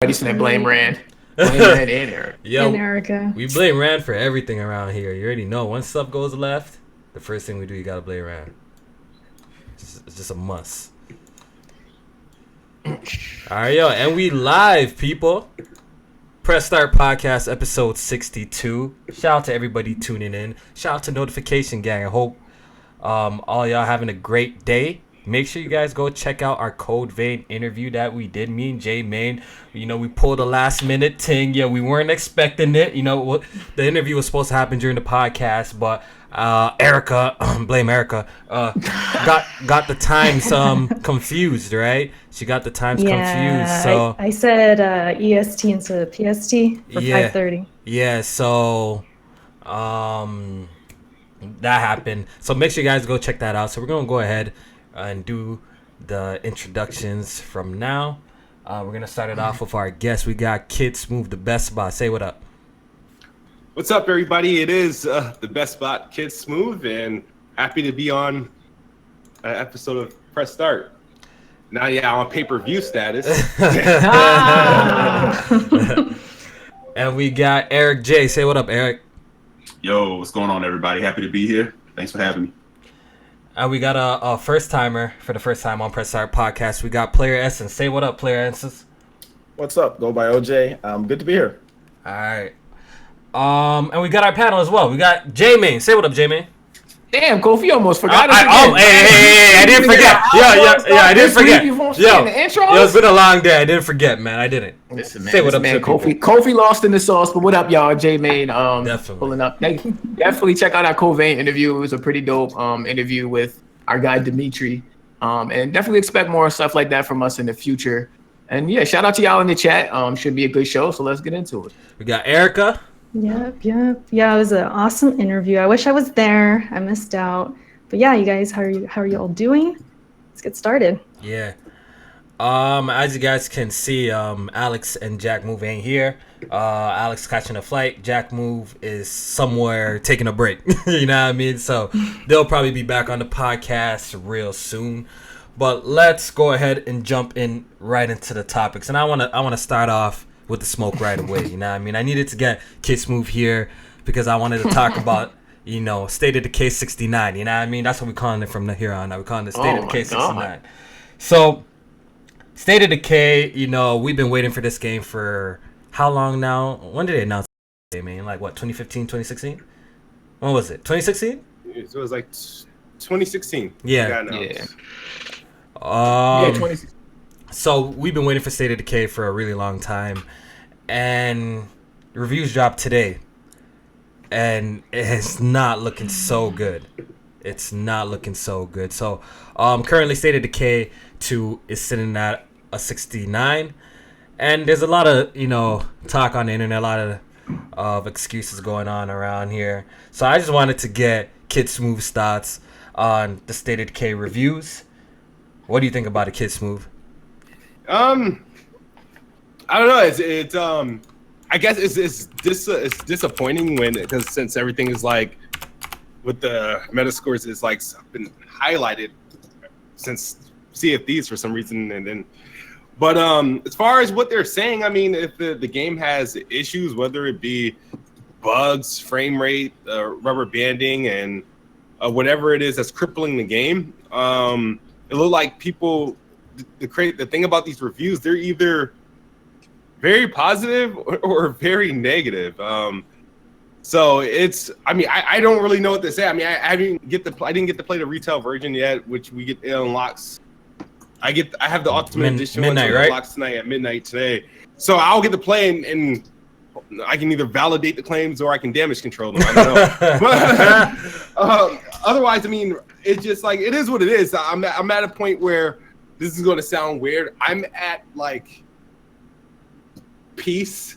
Said blame Rand. Blame Rand and Eric. Yo, and Erica. we blame Rand for everything around here. You already know. Once stuff goes left, the first thing we do, you gotta blame Rand. It's just a must. All right, yo, and we live, people. Press Start Podcast, episode 62. Shout out to everybody tuning in. Shout out to Notification Gang. I hope all y'all having a great day. Make sure you guys go check out our Code Vein interview that we did. Me and Jay Main, we pulled a last minute thing. Yeah, we weren't expecting it. The interview was supposed to happen during the podcast, but Erica, blame Erica, got the times confused, right? She got the times confused. So I said EST instead of PST for 5:30. Yeah, so that happened. So make sure you guys go check that out. So we're gonna go ahead and do the introductions from now. We're gonna start it off with our guest. We got Kid Smooth, the best spot. Say what up. What's up, everybody? It is the best spot, Kid Smooth, and happy to be on an episode of Press Start. Now, I'm on pay-per-view status. And we got Eric J. Say what up, Eric. Yo, what's going on, everybody? Happy to be here. Thanks for having me. And we got a first timer for the first time on Press Start Podcast. We got Player Essence. Say what up, Player Essence. What's up? Go by OJ. Good to be here. All right. And we got our panel as well. We got J Main. Say what up, J Main. Damn, Kofi almost forgot. Hey, I didn't forget. Yeah, I didn't forget. Yo, it's been a long day. I didn't forget, man. I didn't. Listen, man, say what up, man. Kofi lost in the sauce, but what up, y'all? J Main, definitely pulling up. Definitely check out our Covain interview. It was a pretty dope interview with our guy Dimitri, and definitely expect more stuff like that from us in the future. And yeah, shout out to y'all in the chat. Should be a good show, so let's get into it. We got Erica. Yep. Yeah, it was an awesome interview. I wish I was there. I missed out. But yeah, you guys, how are you all doing? Let's get started. Yeah. As you guys can see, Alex and Jack Move ain't here. Alex catching a flight. Jack Move is somewhere taking a break. You know what I mean? So they'll probably be back on the podcast real soon. But let's go ahead and jump in right into the topics. And I wanna start off with the smoke right away. You know what I mean? I needed to get Kid Smooth here because I wanted to talk about, State of Decay 69. You know what I mean? That's what we're calling it from here on. We're calling it State of Decay 69. So, State of Decay, we've been waiting for this game for how long now? When did they announce it, man? Like, what, 2015, 2016? When was it? 2016? It was like 2016. Yeah. Yeah. 2016. So we've been waiting for State of Decay for a really long time, and reviews dropped today, and it's not looking so good. It's not looking so good. So currently State of Decay 2 is sitting at a 69, and there's a lot of talk on the internet, a lot of excuses going on around here. So I just wanted to get Kid Smooth's thoughts on the State of Decay reviews. What do you think about it, Kid Smooth? I don't know. It's I guess it's disappointing because since everything is like with the Metascores is like been highlighted since CFDs for some reason, but as far as what they're saying, I mean, if the game has issues, whether it be bugs, frame rate, rubber banding, and whatever it is that's crippling the game, it looked like people. The thing about these reviews, they're either very positive or very negative. So it's, I don't really know what to say. I mean, I didn't get to play the retail version yet, which it unlocks. I have the Ultimate Edition midnight, one, so it unlocks tonight at midnight today. So I'll get to play and I can either validate the claims or I can damage control them. I don't know. But otherwise, I mean, it's just like it is what it is. I'm at a point where. This is going to sound weird. I'm at like peace.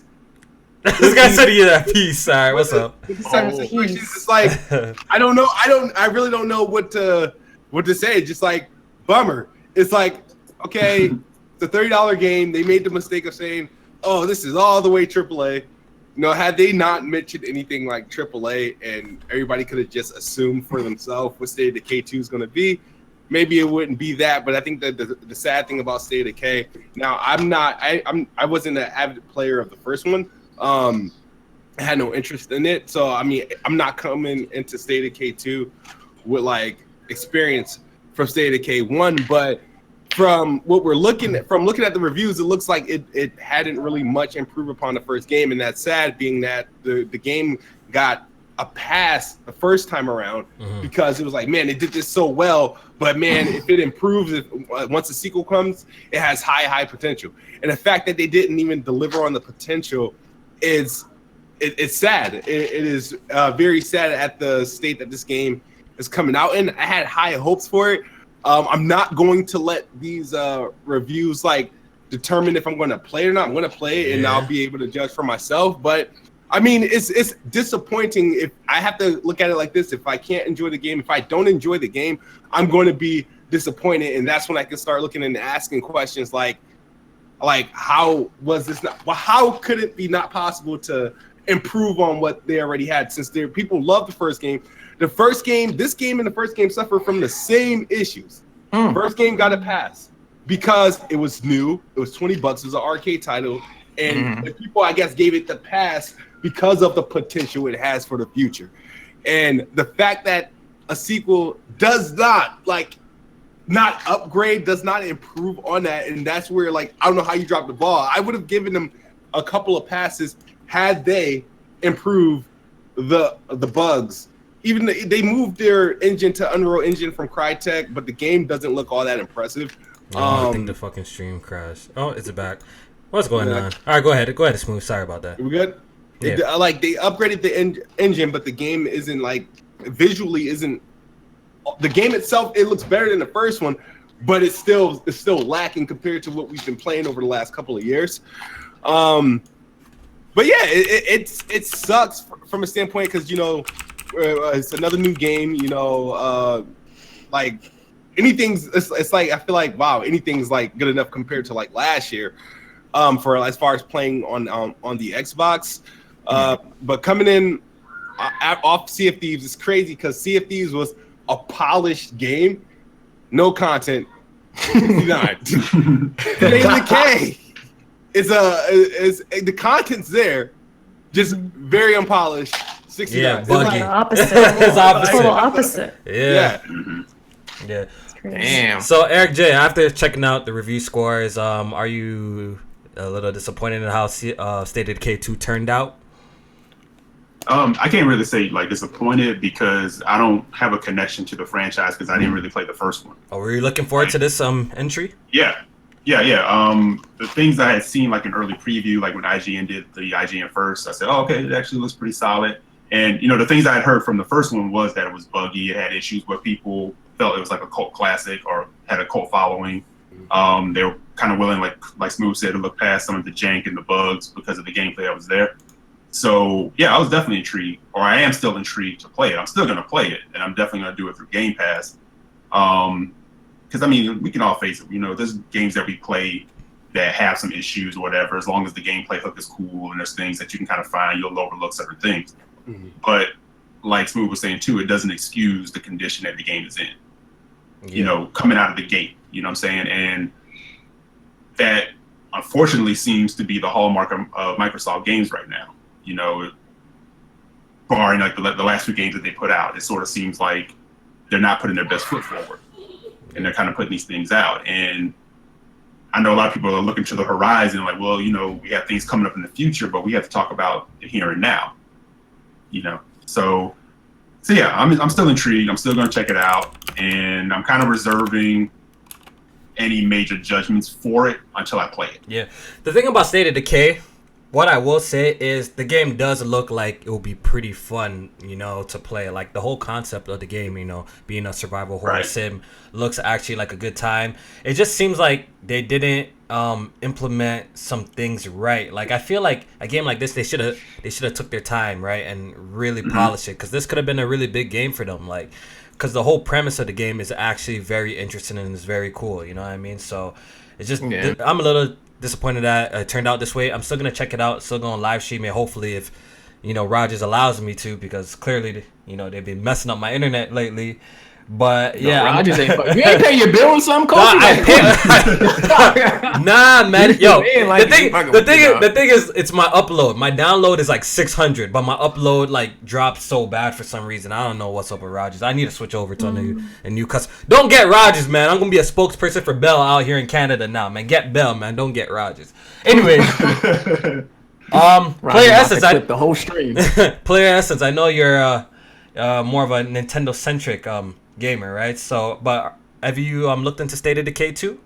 This guy said he at peace. All right, what's up? It's like I don't know. I really don't know what to say. It's just like bummer. It's like okay, it's a $30 game. They made the mistake of saying, "Oh, this is all the way AAA." Had they not mentioned anything like AAA, and everybody could have just assumed for themselves what State of Decay 2 is going to be. maybe it wouldn't be that. But I think that the sad thing about State of Decay. Now, I wasn't an avid player of the first one. I had no interest in it. So I mean, I'm not coming into State of Decay 2 with like experience from State of Decay 1, but from what we're looking at the reviews, it looks like it hadn't really much improved upon the first game, and that's sad, being that the game got a pass the first time around because it was like, man, it did this so well, but man, if it improves, once the sequel comes, it has high potential. And the fact that they didn't even deliver on the potential is it's sad. It is very sad at the state that this game is coming out in. I had high hopes for it. I'm not going to let these reviews like determine if I'm going to play it or not. I'm going to play it and I'll be able to judge for myself. But I mean, it's disappointing if I have to look at it like this. If I can't enjoy the game, if I don't enjoy the game, I'm going to be disappointed. And that's when I can start looking and asking questions like how was this not? Well, how could it be not possible to improve on what they already had? Since people love the first game. This game and the first game suffer from the same issues. First game got a pass because it was new. It was $20. It was an arcade title. And the people, I guess, gave it the pass because of the potential it has for the future. And the fact that a sequel does not upgrade, does not improve on that. And that's where, like, I don't know how you dropped the ball. I would have given them a couple of passes had they improved the bugs. Even they moved their engine to Unreal Engine from Crytek, but the game doesn't look all that impressive. I think the fucking stream crashed. Oh, is it back? What's going on? All right, go ahead, Smooth. Sorry about that. We good? Yeah. They upgraded the engine, but the game isn't like visually isn't. The game itself, it looks better than the first one, but it's still lacking compared to what we've been playing over the last couple of years. But yeah, it sucks from a standpoint because it's another new game, like anything's it's like I feel like wow, anything's like good enough compared to like last year for as far as playing on the Xbox. But coming in off Sea of Thieves is crazy because Sea of Thieves was a polished game, no content. 69. Decay is the content's there, just very unpolished. 69. Yeah, buggy. It's opposite. It's opposite. Total opposite. Yeah. Damn. So Eric J, after checking out the review scores, are you a little disappointed in how State of Decay 2 turned out? I can't really say like disappointed because I don't have a connection to the franchise because I didn't really play the first one. Oh, were you looking forward to this entry? Yeah. The things I had seen like an early preview, like when IGN did the IGN first, I said, oh, okay, it actually looks pretty solid. And the things I had heard from the first one was that it was buggy. It had issues where people felt it was like a cult classic or had a cult following. They were kind of willing, like Smooth said, to look past some of the jank and the bugs because of the gameplay that was there. So yeah, I was definitely intrigued, or I am still intrigued to play it. I'm still going to play it, and I'm definitely going to do it through Game Pass. Because I mean, we can all face it. There's games that we play that have some issues or whatever. As long as the gameplay hook is cool and there's things that you can kind of find, you'll overlook certain things. But like Smooth was saying too, it doesn't excuse the condition that the game is in. Coming out of the gate. You know what I'm saying? And that unfortunately seems to be the hallmark of Microsoft games right now. Barring like the last few games that they put out, it sort of seems like they're not putting their best foot forward, and they're kind of putting these things out. And I know a lot of people are looking to the horizon, like, well, we have things coming up in the future, but we have to talk about the here and now. So yeah, I'm still intrigued. I'm still going to check it out, and I'm kind of reserving any major judgments for it until I play it. Yeah, the thing about State of Decay, what I will say is the game does look like it will be pretty fun, to play. Like the whole concept of the game, being a survival horror sim looks actually like a good time. It just seems like they didn't implement some things right. Like I feel like a game like this, they should have took their time, right, and really polished it, because this could have been a really big game for them. Like, because the whole premise of the game is actually very interesting and is very cool. You know what I mean? So it's just I'm a little disappointed that it turned out this way. I'm still gonna check it out, still gonna live stream it, hopefully, if Rogers allows me to, because clearly they've been messing up my internet lately. But yeah, Rogers ain't. You ain't paying your bill or something, Kofi? Nah, man. Yo, Like, the thing is, it's my upload. My download is like 600, but my upload like dropped so bad for some reason. I don't know what's up with Rogers. I need to switch over to a new customer. Don't get Rogers, man. I'm gonna be a spokesperson for Bell out here in Canada now, man. Get Bell, man. Don't get Rogers. Anyway. Player Essence, the whole stream. Player Essence, I know you're more of a Nintendo centric gamer, right? So, but have you looked into State of Decay 2?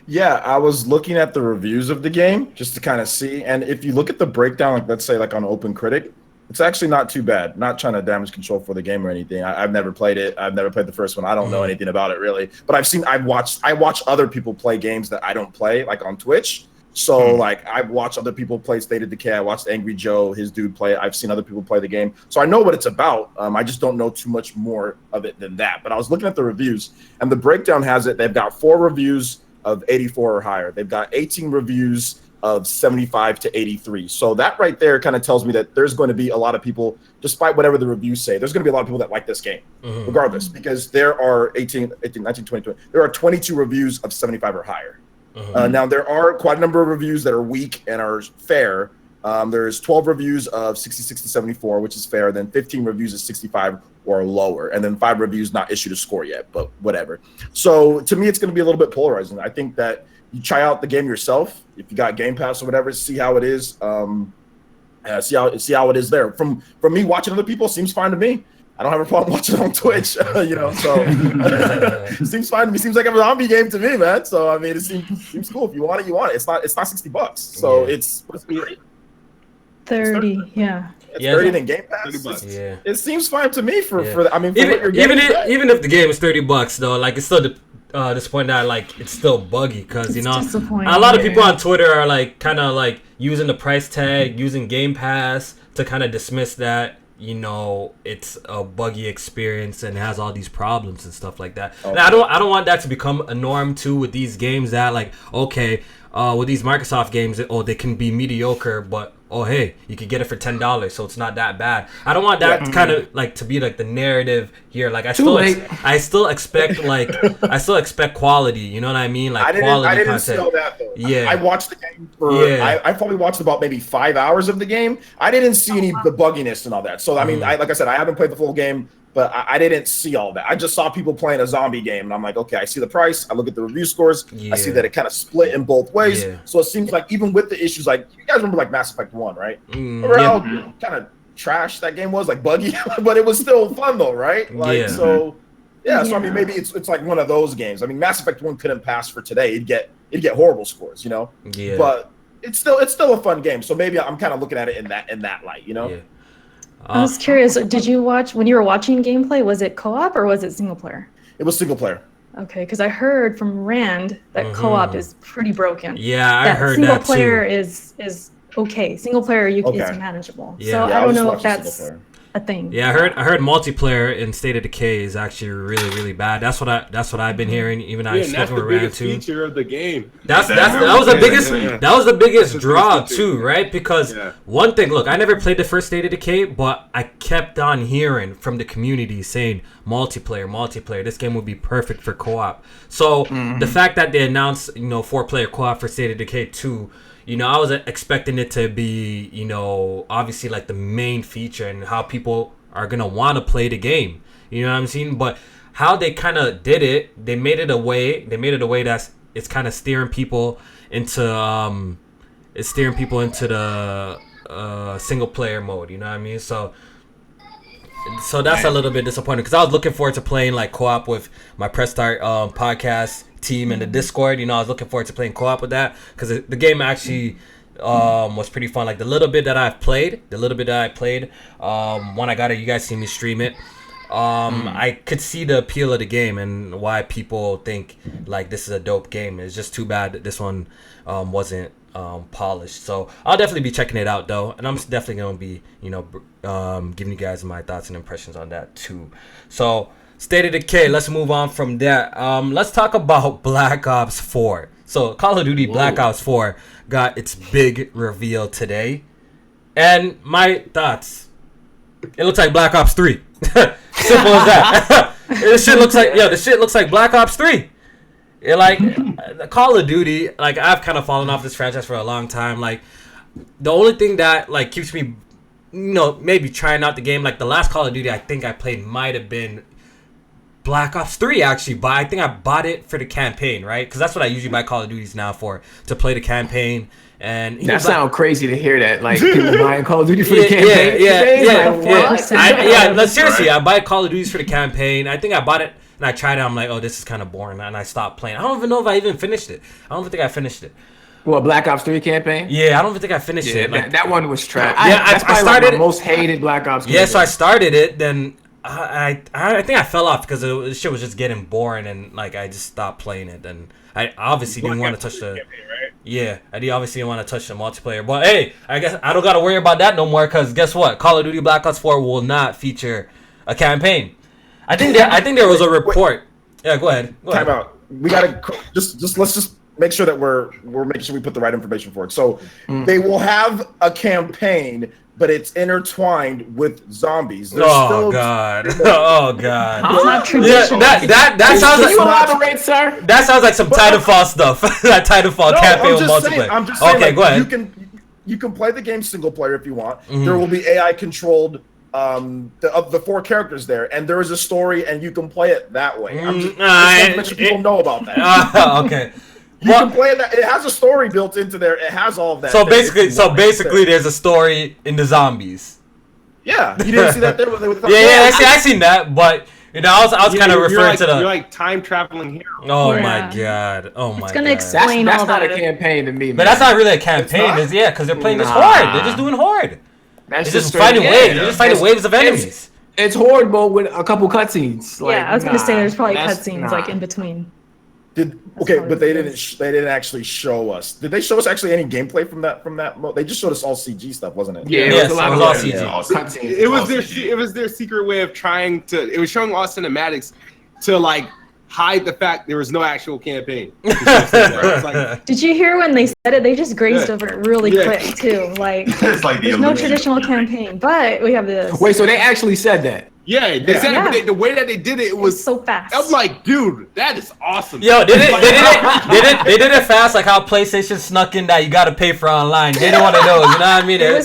Yeah, I was looking at the reviews of the game just to kind of see, and if you look at the breakdown, like let's say like on Open Critic, it's actually not too bad. Not trying to damage control for the game or anything. I've never played it. I've never played the first one. I don't know anything about it really, but I watch other people play games that I don't play, like on Twitch. So like I've watched other people play State of Decay. I watched Angry Joe, his dude play it. I've seen other people play the game. So I know what it's about. I just don't know too much more of it than that. But I was looking at the reviews, and the breakdown has it. They've got 4 reviews of 84 or higher. They've got 18 reviews of 75 to 83. So that right there kind of tells me that there's going to be a lot of people, despite whatever the reviews say, there's going to be a lot of people that like this game, regardless, because there are 18, 19, 20, 20. There are 22 reviews of 75 or higher. Now, there are quite a number of reviews that are weak and are fair. There's 12 reviews of 66 to 74, which is fair. Then 15 reviews of 65 or lower. And then 5 reviews not issued a score yet, but whatever. So to me, it's going to be a little bit polarizing. I think that you try out the game yourself. If you got Game Pass or whatever, see how it is. See how it is there. From me watching other people, seems fine to me. I don't have a problem watching it on Twitch, so it seems fine to me. Seems like a zombie game to me, man. So I mean, it seems cool. If you want it, you want it. It's not $60, so it's supposed to be 30. Yeah. It's 30 in Game Pass. Yeah. It seems fine to me for I mean, for even what you're getting. Even if the game is $30 though, like it's still disappointing that like it's still buggy because a lot of people on Twitter are like kind of like using the price tag, using Game Pass to kind of dismiss that. It's a buggy experience and it has all these problems and stuff like that. Okay. And I don't want that to become a norm too with these games that like, okay, with these Microsoft games, they can be mediocre, but hey, you could get it for $10, so it's not that bad. I don't want that kind of like to be like the narrative here. Like I still expect quality. You know what I mean? Like quality I didn't content. see that though. Yeah, I watched the game I probably watched about maybe 5 hours of the game. I didn't see any the bugginess and all that. So I mean, like I said, I haven't played the full game. But I didn't see all that. I just saw people playing a zombie game, and I'm like, okay, I see the price. I look at the review scores. I see that it kind of split in both ways. Yeah. So it seems like even with the issues, like you guys remember like Mass Effect 1, right? Remember how kind of trash that game was, like buggy, but it was still fun though, right? Like so I mean, maybe it's like one of those games. I mean, Mass Effect 1 couldn't pass for today. It'd get horrible scores, Yeah. But it's still a fun game. So maybe I'm kind of looking at it in that light, Yeah. I was curious, did you watch, when you were watching gameplay, was it co-op or was it single player? It was single player. Okay, because I heard from Rand that co-op is pretty broken. Yeah, I heard that too. Single player is okay. Single player is manageable. Yeah. So I don't know if that's a thing. Yeah, I heard multiplayer in State of Decay is actually really, really bad. That's what I've been hearing. Even I spoke with Rand too. Feature of the game. That was the biggest draw too, right? Because one thing, look, I never played the first State of Decay, but I kept on hearing from the community saying multiplayer. This game would be perfect for co-op. So the fact that they announced 4-player co-op for State of Decay 2. I was expecting it to be, obviously like the main feature and how people are going to want to play the game. You know what I'm saying? But how they kind of did it, they made it a way that's it's kind of steering people into the single player mode. You know what I mean? So that's a little bit disappointing because I was looking forward to playing like co-op with my Press Start podcast team in the Discord. I was looking forward to playing co-op with that because the game actually was pretty fun. Like the little bit that I played, when I got it, you guys see me stream it. I could see the appeal of the game and why people think like this is a dope game. It's just too bad that this one wasn't polished. So I'll definitely be checking it out though, and I'm definitely gonna be giving you guys my thoughts and impressions on that too. So State of Decay, let's move on from that. Let's talk about Black Ops 4. So Call of Duty Black Ops 4 got its big reveal today. And my thoughts, it looks like Black Ops 3. Simple as that. This shit looks like this shit looks like Black Ops 3. You're like Call of Duty. Like I've kind of fallen off this franchise for a long time. Like the only thing that like keeps me, maybe trying out the game. Like the last Call of Duty I think I played might have been Black Ops 3 actually, but I think I bought it for the campaign, right? Because that's what I usually buy Call of Duties now for, to play the campaign. And that sounds crazy to hear that, like people buying Call of Duty for the campaign. No, seriously, I buy Call of Duties for the campaign. I think I bought it and I tried it. I'm like, oh, this is kind of boring, and I stopped playing. I don't even know if I even finished it. I don't even think I finished it. Well, Black Ops 3 campaign? Yeah, I don't even think I finished it. Like, that one was trash. I started like my most hated Black Ops campaign. Yeah, so I started it, then I think I fell off because the shit was just getting boring, and like I just stopped playing it. And I obviously didn't want to touch the campaign, right? Yeah, I obviously didn't want to touch the multiplayer. But hey, I guess I don't got to worry about that no more, because guess what? Call of Duty Black Ops 4 will not feature a campaign. I think there was a report. Yeah, go ahead. Time out. We gotta let's just make sure that we're making sure we put the right information for it. So they will have a campaign, but it's intertwined with zombies. God. Oh God. It's not traditional. That sounds like. Can you elaborate, sir? That sounds like some Titanfall stuff. That Titanfall campaign with multiplayer. I'm just saying. Okay, go ahead. You can play the game single player if you want. There will be AI controlled. Of the 4 characters there, and there is a story, and you can play it that way. I'm just make sure people know about that. Okay. You can play that. It has a story built into there. It has all of that. So basically, there's a story in the zombies. Yeah, you didn't see that there. I seen that, but I was kind of referring to the. You're like time traveling hero. Oh my God! Oh my God! It's gonna explain that's all that. That's not a campaign to me, man. But that's not really a campaign, because they're playing this horde. They're just doing horde. They're just fighting waves. They're just fighting waves of enemies. It's horde, but with a couple cutscenes. Like, I was gonna say there's probably cutscenes like in between. But they didn't actually show us. Did they show us actually any gameplay from that mode? They just showed us all CG stuff, wasn't it? Yeah, it was all CG. It was their secret way of trying to. It was showing all cinematics to like hide the fact there was no actual campaign. Did you hear when they said it? They just grazed over it really quick too. Like, there's no traditional campaign, but we have this. Wait, so they actually said that? Yeah, they said it, but the way that they did it was so fast. I'm like, dude, that is awesome. Yo, they did it fast, like how PlayStation snuck in that you got to pay for online. They didn't want to know, you know what I mean? They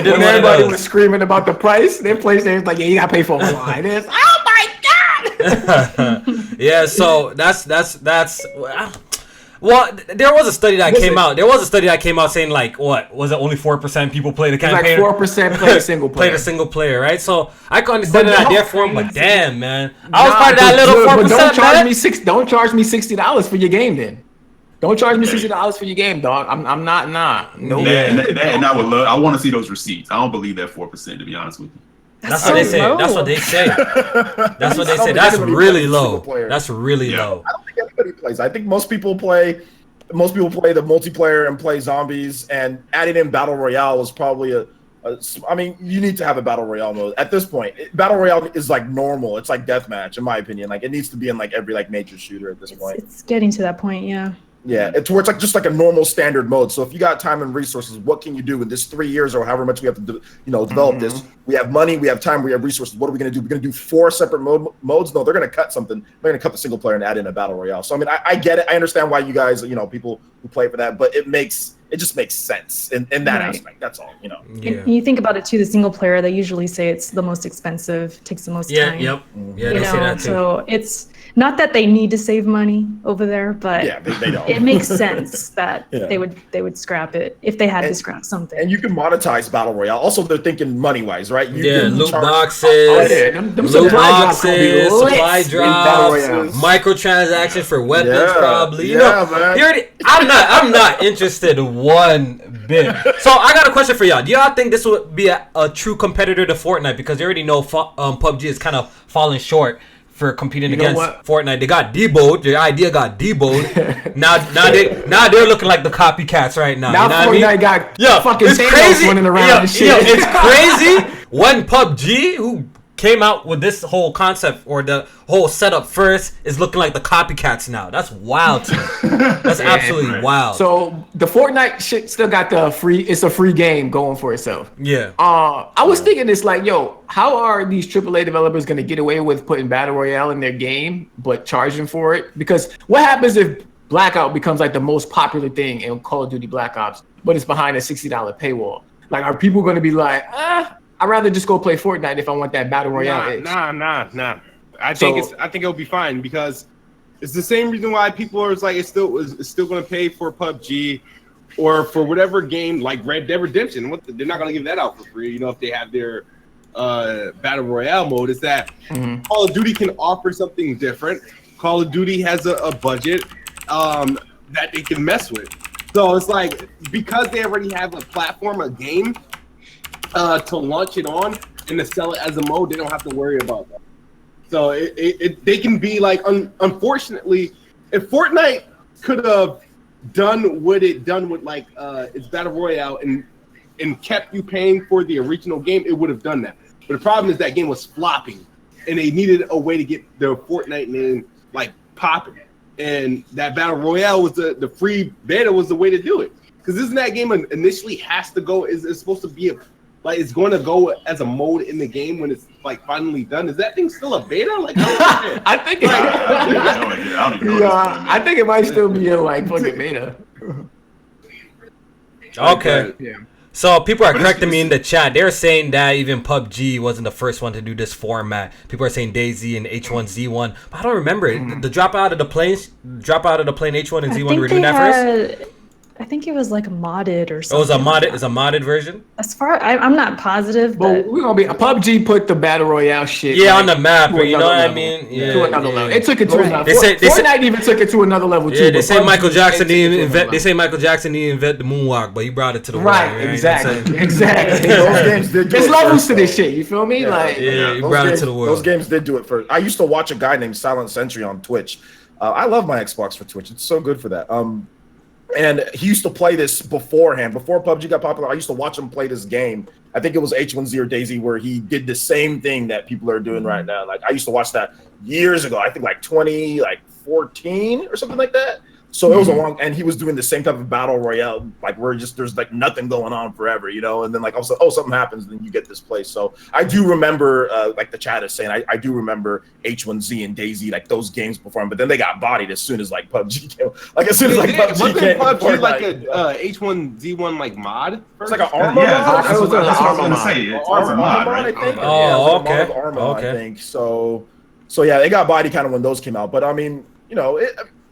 didn't everybody was screaming about the price. Then PlayStation's like, yeah, you got to pay for online. It's, oh my God! Yeah, so that's. Well, there was a study that came out. There was a study that came out saying like, what was it? Only 4% people play the campaign. Like 4% play the single player. Play the single player, right? So I can understand that idea for him, but damn, man, I was part of that little 4%. Don't charge me $60 for your game, then. Don't charge me $60 for your game, dog. I'm not. No. And I would love. I want to see those receipts. I don't believe that 4%, to be honest with you. That's what they say. That's what they say. That's what they say. That's really low. That's really low. I don't think anybody plays. I think most people play the multiplayer and play zombies, and adding in battle royale was probably I mean, you need to have a battle royale mode at this point. Battle royale is like normal. It's like deathmatch, in my opinion. Like it needs to be in like every like major shooter at this point. It's getting to that point, yeah. Yeah, it's where it's like just like a normal standard mode. So if you got time and resources, what can you do in this 3 years or however much we have to develop this? We have money, we have time, we have resources. What are we going to do? We're going to do 4 separate modes? No, they're going to cut something. They're going to cut the single player and add in a battle royale. So I mean, I get it. I understand why you guys, people who play for that, but it just makes sense in that aspect. That's all, Yeah. And you think about it too, the single player, they usually say it's the most expensive, takes the most time. Yeah, they say that too. So it's not that they need to save money over there, but they don't. It makes sense that they would scrap it if they had to scrap something. And you can monetize battle royale. Also, they're thinking money wise, right? Loot boxes, supply drops, microtransactions for weapons, probably. Man. I'm not interested one bit. So I got a question for y'all. Do y'all think this would be a true competitor to Fortnite? Because you already know PUBG is kind of falling short for competing against Fortnite. They got deboed. Their idea got debowed. now they're looking like the copycats right now. Now Fortnite got fucking Thanos running around and shit. It's crazy when PUBG, who came out with this whole concept or the whole setup first is looking like the copycats now. That's wild to me. That's absolutely wild. So the Fortnite shit still got it's a free game going for itself. Yeah. I was thinking this like, yo, how are these AAA developers going to get away with putting Battle Royale in their game, but charging for it? Because what happens if Blackout becomes like the most popular thing in Call of Duty Black Ops, but it's behind a $60 paywall? Like, are people going to be like, I'd rather just go play Fortnite if I want that Battle Royale? Nah. I think it'll be fine because it's the same reason why people are like, it's still going to pay for PUBG or for whatever game like Red Dead Redemption. They're not going to give that out for free, if they have their Battle Royale mode. Is that Call of Duty can offer something different. Call of Duty has a budget that they can mess with. So it's like, because they already have a platform, a game to launch it on and to sell it as a mode, they don't have to worry about that. So they can be like, unfortunately, if Fortnite could have done what it done with like its Battle Royale and kept you paying for the original game, it would have done that. But the problem is that game was flopping and they needed a way to get their Fortnite name like popping. And that Battle Royale was the free beta was the way to do it. Because isn't that game initially has to go, is supposed to be it's going to go as a mode in the game when it's like finally done. Is that thing still a beta? Like, I think I think it might still be a like fucking beta. Okay. Yeah. So people are correcting me in the chat. They're saying that even PUBG wasn't the first one to do this format. People are saying DayZ and H1Z1, but I don't remember it. The drop out of the plane H1 and Z1 were doing that first. I think it was like modded or something. Oh, it's a modded version? As far I'm not positive, but we're gonna be PUBG put the Battle Royale shit. Yeah, on the map, you know what I mean? Yeah, to another level. It took it to another. Fortnite even took it to another level too. Yeah, they say Michael Jackson didn't invent. They say Michael Jackson didn't invent the moonwalk, but he brought it to the world. Right, exactly. Those games did. There's levels to this shit. You feel me? Yeah, he brought it to the world. Those games did do it first. I used to watch a guy named Silent Sentry on Twitch. I love my Xbox for Twitch. It's so good for that. And he used to play this beforehand. Before PUBG got popular, I used to watch him play this game. I think it was H1Z or DayZ where he did the same thing that people are doing right now. Like, I used to watch that years ago. I think like 2014 or something like that. So it was a long, and he was doing the same type of battle royale, like where there's like nothing going on forever, and then like I was like, oh, something happens, and then you get this place. So I do remember, like the chat is saying, I do remember H1Z and DayZ, like those games before, but then they got bodied as soon as like PUBG came. Like as soon as like PUBG came. PUBG like a H1Z1 like mod? It's like an armor mod. That's what I was going to say. It's a mod, right? I think. Oh, okay. I think so. Yeah, they got bodied kind of when those came out, but I mean,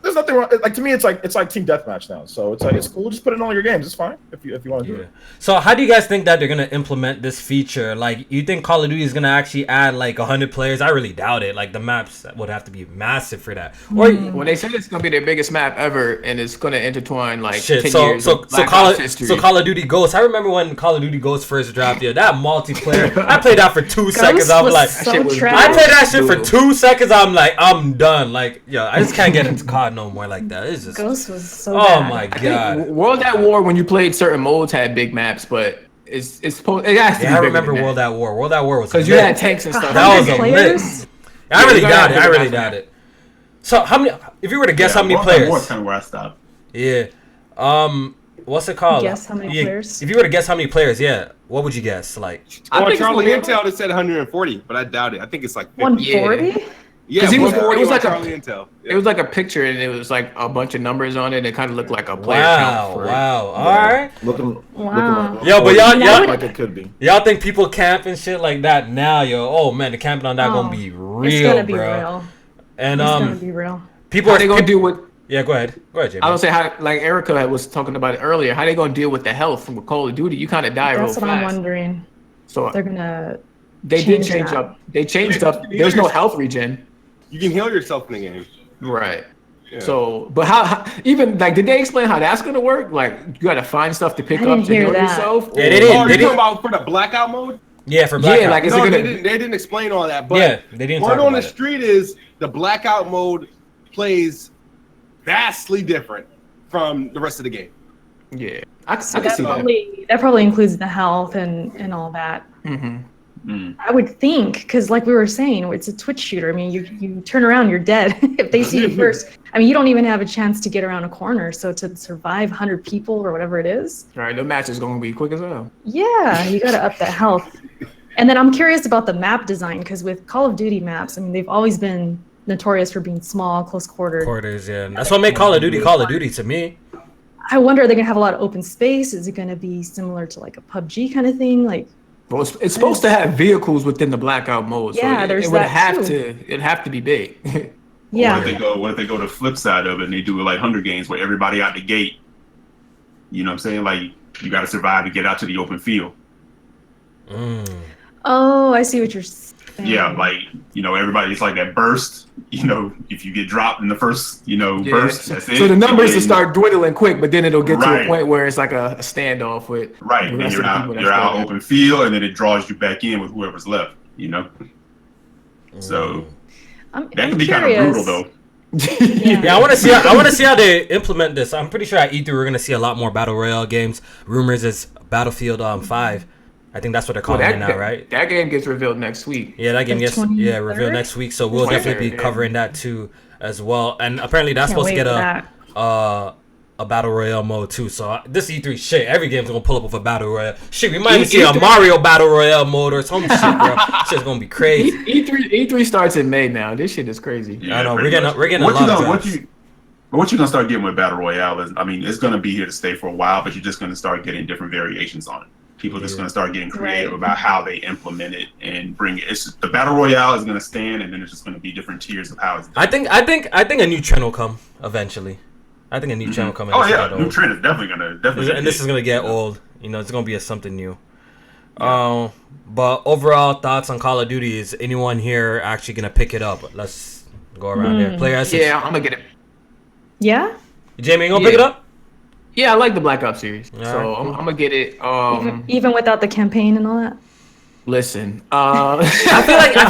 there's nothing wrong. Like to me, it's like team deathmatch now. So it's like it's cool. Just put it in all your games. It's fine if you want to do it. So how do you guys think that they're gonna implement this feature? Like, you think Call of Duty is gonna actually add like 100 players? I really doubt it. Like the maps would have to be massive for that. Or well, they said it's gonna be their biggest map ever, and it's gonna intertwine like 10 so years of Black Call Ops of history. So Call of Duty Ghosts. I remember when Call of Duty Ghosts first dropped. Yeah, that multiplayer. I played that for 2 seconds. I was like, so shit was trash. I played that shit for 2 seconds. I'm like, I'm done. Like, I just can't get into COD no more like that. It's just, Ghost was so oh bad. my god. World at War, when you played certain modes, had big maps, but it has to be I bigger remember than World that. at War. World at War was Because you had tanks and stuff. That was a players? lit. I really doubt it. I really bigger doubt it. So how many? If you were to guess how many World players? War is kind of where I stopped. Yeah. What's it called? Guess how many players? If you were to guess how many players, what would you guess? Like, I think Charlie it's Intel it said 140, but I doubt it. I think it's like 50. 140? Yeah, 'Cause it was 140 like Charlie Intel. It was like a picture, and it was like a bunch of numbers on it. It kind of looked like a player wow, count. wow. All right. Looking Wow. like Yo, but y'all like it could be. y'all think people camp and shit like that now, yo? Oh man, the camping on that gonna be real, It's gonna be bro. real. And It's gonna be real. people How are they gonna deal with? Yeah, go ahead, Jamie. I would say how, like Erica was talking about it earlier. How they gonna deal with the health from Call of Duty? You kind of die real That's fast. what I'm wondering. So They're gonna. they did change change that. up. They changed up. There's no health regen. You can heal yourself in the game. Right. Yeah. So, but how even like did they explain how that's gonna work? Like you gotta find stuff to pick I up didn't to hear heal that. yourself. Yeah, they or- did. Oh, They you're did. talking about for the blackout mode? Yeah, for blackout. Yeah, like is No, it they gonna? didn't explain all that. But Yeah, they didn't talk word on about the it. street is the blackout mode plays vastly different from the rest of the game. Yeah, I can So see that. that probably includes the health and all that. Mm-hmm. I would think, because like we were saying, it's a Twitch shooter. I mean, you turn around, you're dead. If they see you first, I mean, you don't even have a chance to get around a corner. So to survive 100 people or whatever it is. All right, the match is going to be quick as hell. Yeah, you got to up the health. And then I'm curious about the map design, because with Call of Duty maps, I mean, they've always been notorious for being small, close quarters. Yeah. That's what made Call of Duty to me. I wonder, are they going to have a lot of open space? Is it going to be similar to like a PUBG kind of thing? Like, well, it's supposed to have vehicles within the blackout mode. Yeah, so there's it would that have too. It'd have to be big. yeah. What if they go to the flip side of it and they do it like Hunger Games where everybody out the gate, you know what I'm saying? Like, you got to survive to get out to the open field. Oh, I see what you're saying. Yeah, like, you know, everybody's like that burst. You know, if you get dropped in the first, burst, that's it. So the numbers will And start dwindling quick, but then it'll get to Right. a point where it's like a standoff with right, the and rest you're of the out, people that's you're out there. open field, and then it draws you back in with whoever's left. You know, so I'm that can be kind of brutal, though. Yeah, I want to see how they implement this. I'm pretty sure at E3 we're gonna see a lot more battle royale games. Rumors is Battlefield 5. I think that's what they're calling it now, right? That game gets revealed next week. Yeah, that game The gets 23rd? revealed next week. So we'll 23rd, definitely be yeah. covering that too as well. And apparently that's Can't supposed to wait get for a battle royale mode too. So this E3 shit, every game's gonna pull up with a battle royale. Shit, we might even see a E3 Mario battle royale mode or some shit, bro. Shit's gonna be crazy. E3 starts in May now. This shit is crazy. I know, pretty much. we're getting a What lot you of gonna- drops. what you're gonna start getting with battle royale is, I mean, it's gonna be here to stay for a while, but you're just gonna start getting different variations on it. People are just gonna start getting creative Right. about how they implement it and bring it. It's the battle royale is gonna stand, and then it's just gonna be different tiers of how it's done. I think a new trend will come eventually. I think a new trend will come. Oh and yeah, it's new old. trend is definitely gonna. And this is gonna get old. You know, it's gonna be something new. But overall thoughts on Call of Duty, is anyone here actually gonna pick it up? Let's go around there. Player essence. Yeah, I'm gonna get it. Yeah? Jamie, you gonna pick it up? Yeah, I like the Black Ops series, All so right, cool. I'm gonna get it. Even without the campaign and all that? Listen, I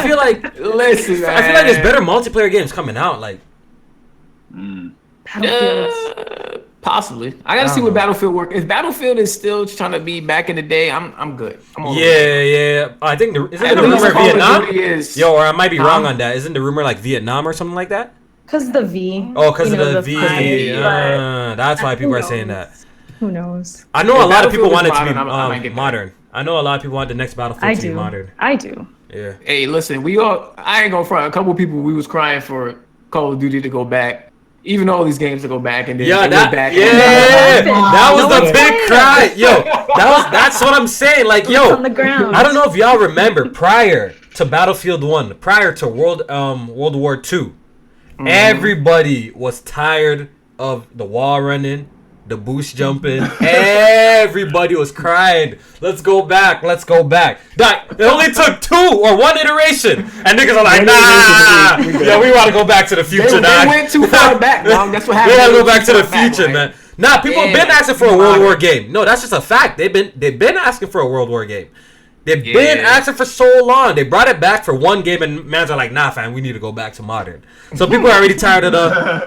feel like listen, man. I feel like there's better multiplayer games coming out. Like, Battlefields. Possibly. I gotta see what Battlefield work. If Battlefield is still trying to be back in the day, I'm good. I'm all yeah. I think isn't I the know rumor Call of Vietnam? Duty is- Yo, or I might be Huh? wrong on that. Isn't the rumor like Vietnam or something like that? Because the V. Oh, because you of know, the V. but That's why people who are saying knows? that. Who knows? I know a If lot of people Battlefield want is it to be modern, I might get that. modern. I know a lot of people want the next Battlefield I to be do. modern. I do. Yeah. Hey, listen, I ain't gonna front. A couple people we was crying for Call of Duty to go back. Even though all these games to go back and then Yeah, they went back. that was No the one's big playing cry. Yo, that's what I'm saying. Like, It's yo, on the ground. I don't know if y'all remember prior to Battlefield 1, prior to World War II, everybody was tired of the wall running, the boost jumping. Everybody was crying. Let's go back. Let's go back. It only took 2 or 1 iteration, and niggas are like, nah. Yeah, we want to go back to the future. They went too far back, Mom. That's what We happened. gotta They go went back too to the far back, future, right? man. Nah, people have been Yeah, asking for a World War modern. game. No, that's just a fact. They've been asking for a World War game. They've Yeah. been asking for so long. They brought it back for 1 game, and mans are like, nah, fam, we need to go back to modern. So people are already tired of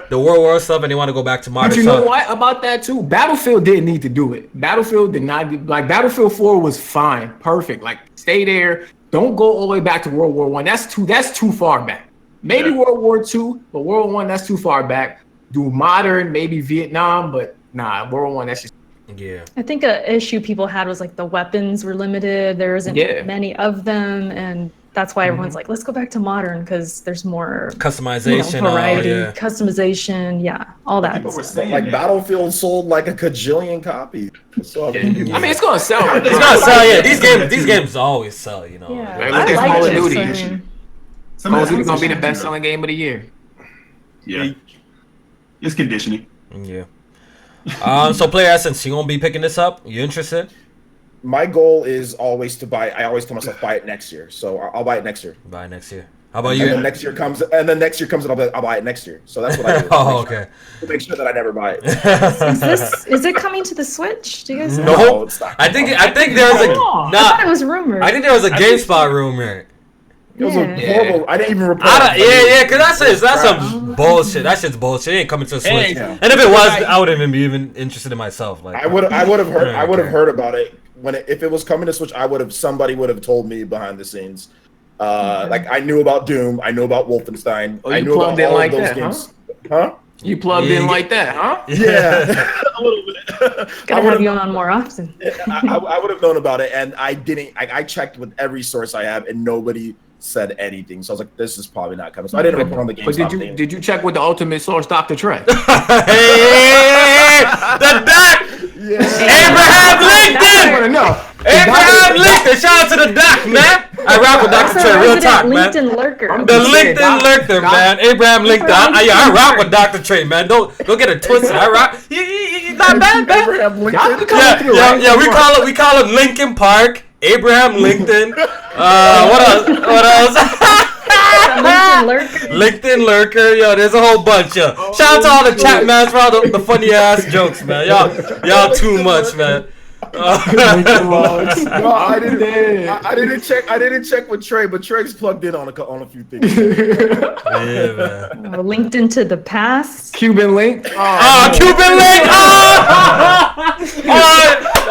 the World War stuff, and they want to go back to modern. But you So- know what about that too? Battlefield didn't need to do it. Battlefield did not like Battlefield 4 was fine, perfect. Like stay there. Don't go all the way back to World War One. That's too far back. Maybe Yeah. World War II, but World War One that's too far back. Do modern, maybe Vietnam, but nah, World War One that's just Yeah. I think an issue people had was like the weapons were limited. There isn't many of them, and that's why everyone's like, let's go back to modern because there's more Customization, variety, yeah. customization, all that. People were stuff. saying Like that. Battlefield sold like a cajillion copies. So, I mean, it's gonna sell. It's gonna sell, yeah. These games always sell, you know. Yeah, Like, I look at like Call of it, Duty. so, I mean, Some Call of of Duty that's gonna be the conditioning, best selling game of the year. Yeah, it's conditioning. Yeah. So player essence, you gonna be picking this up? You interested? my goal is always to buy. I always tell myself buy it next year. So I'll buy it next year. Buy next year. How about And you? then next year comes, and then next year comes, and I'll buy it next year. So that's what I do. Oh, okay. To make sure that I never buy it. is it coming to the Switch? Do you guys know? No. it's not. I think there was a Oh, I nah. thought it was rumored. I think there was a GameSpot rumor. It was a Yeah. horrible. I didn't even report. Cause that's some bullshit. That shit's bullshit. It ain't coming to a Switch. Hey, And if it was, I wouldn't even be even interested in myself. Like I would have heard about it if it was coming to Switch. Somebody would have told me behind the scenes. Like I knew about Doom. I knew about Wolfenstein. Oh, I you knew about plugged in all like of those that, games. Huh? You plugged in like that, huh? Yeah, a little bit. Gotta have you on more often. I would have known about it, and I didn't. I checked with every source I have, and nobody said anything. So I was like, "This is probably not coming." So I didn't report on the game. But did you check with the ultimate source, Dr. Trey? hey, the doc. Abraham Lincoln. I want to know. Abraham Lincoln. Shout out to the doc, man. I rock with Dr. Trey. Real talk, man. LinkedIn lurker. The LinkedIn lurker, man. Abraham Lincoln. I rock with Dr. Trey, man. Don't get it twisted. I rock. He's not bad, man. Abraham Lincoln. Yeah. We call him Lincoln Park. Abraham Lincoln. What else? LinkedIn lurker. LinkedIn lurker. Yo, there's a whole bunch. Yo. Shout out to all the chat mans for all the funny ass jokes, man. Y'all too much, man. No, I didn't check with Trey, but Trey's plugged in on a few things. Yeah, man. LinkedIn to the past. Cuban link. Cuban link.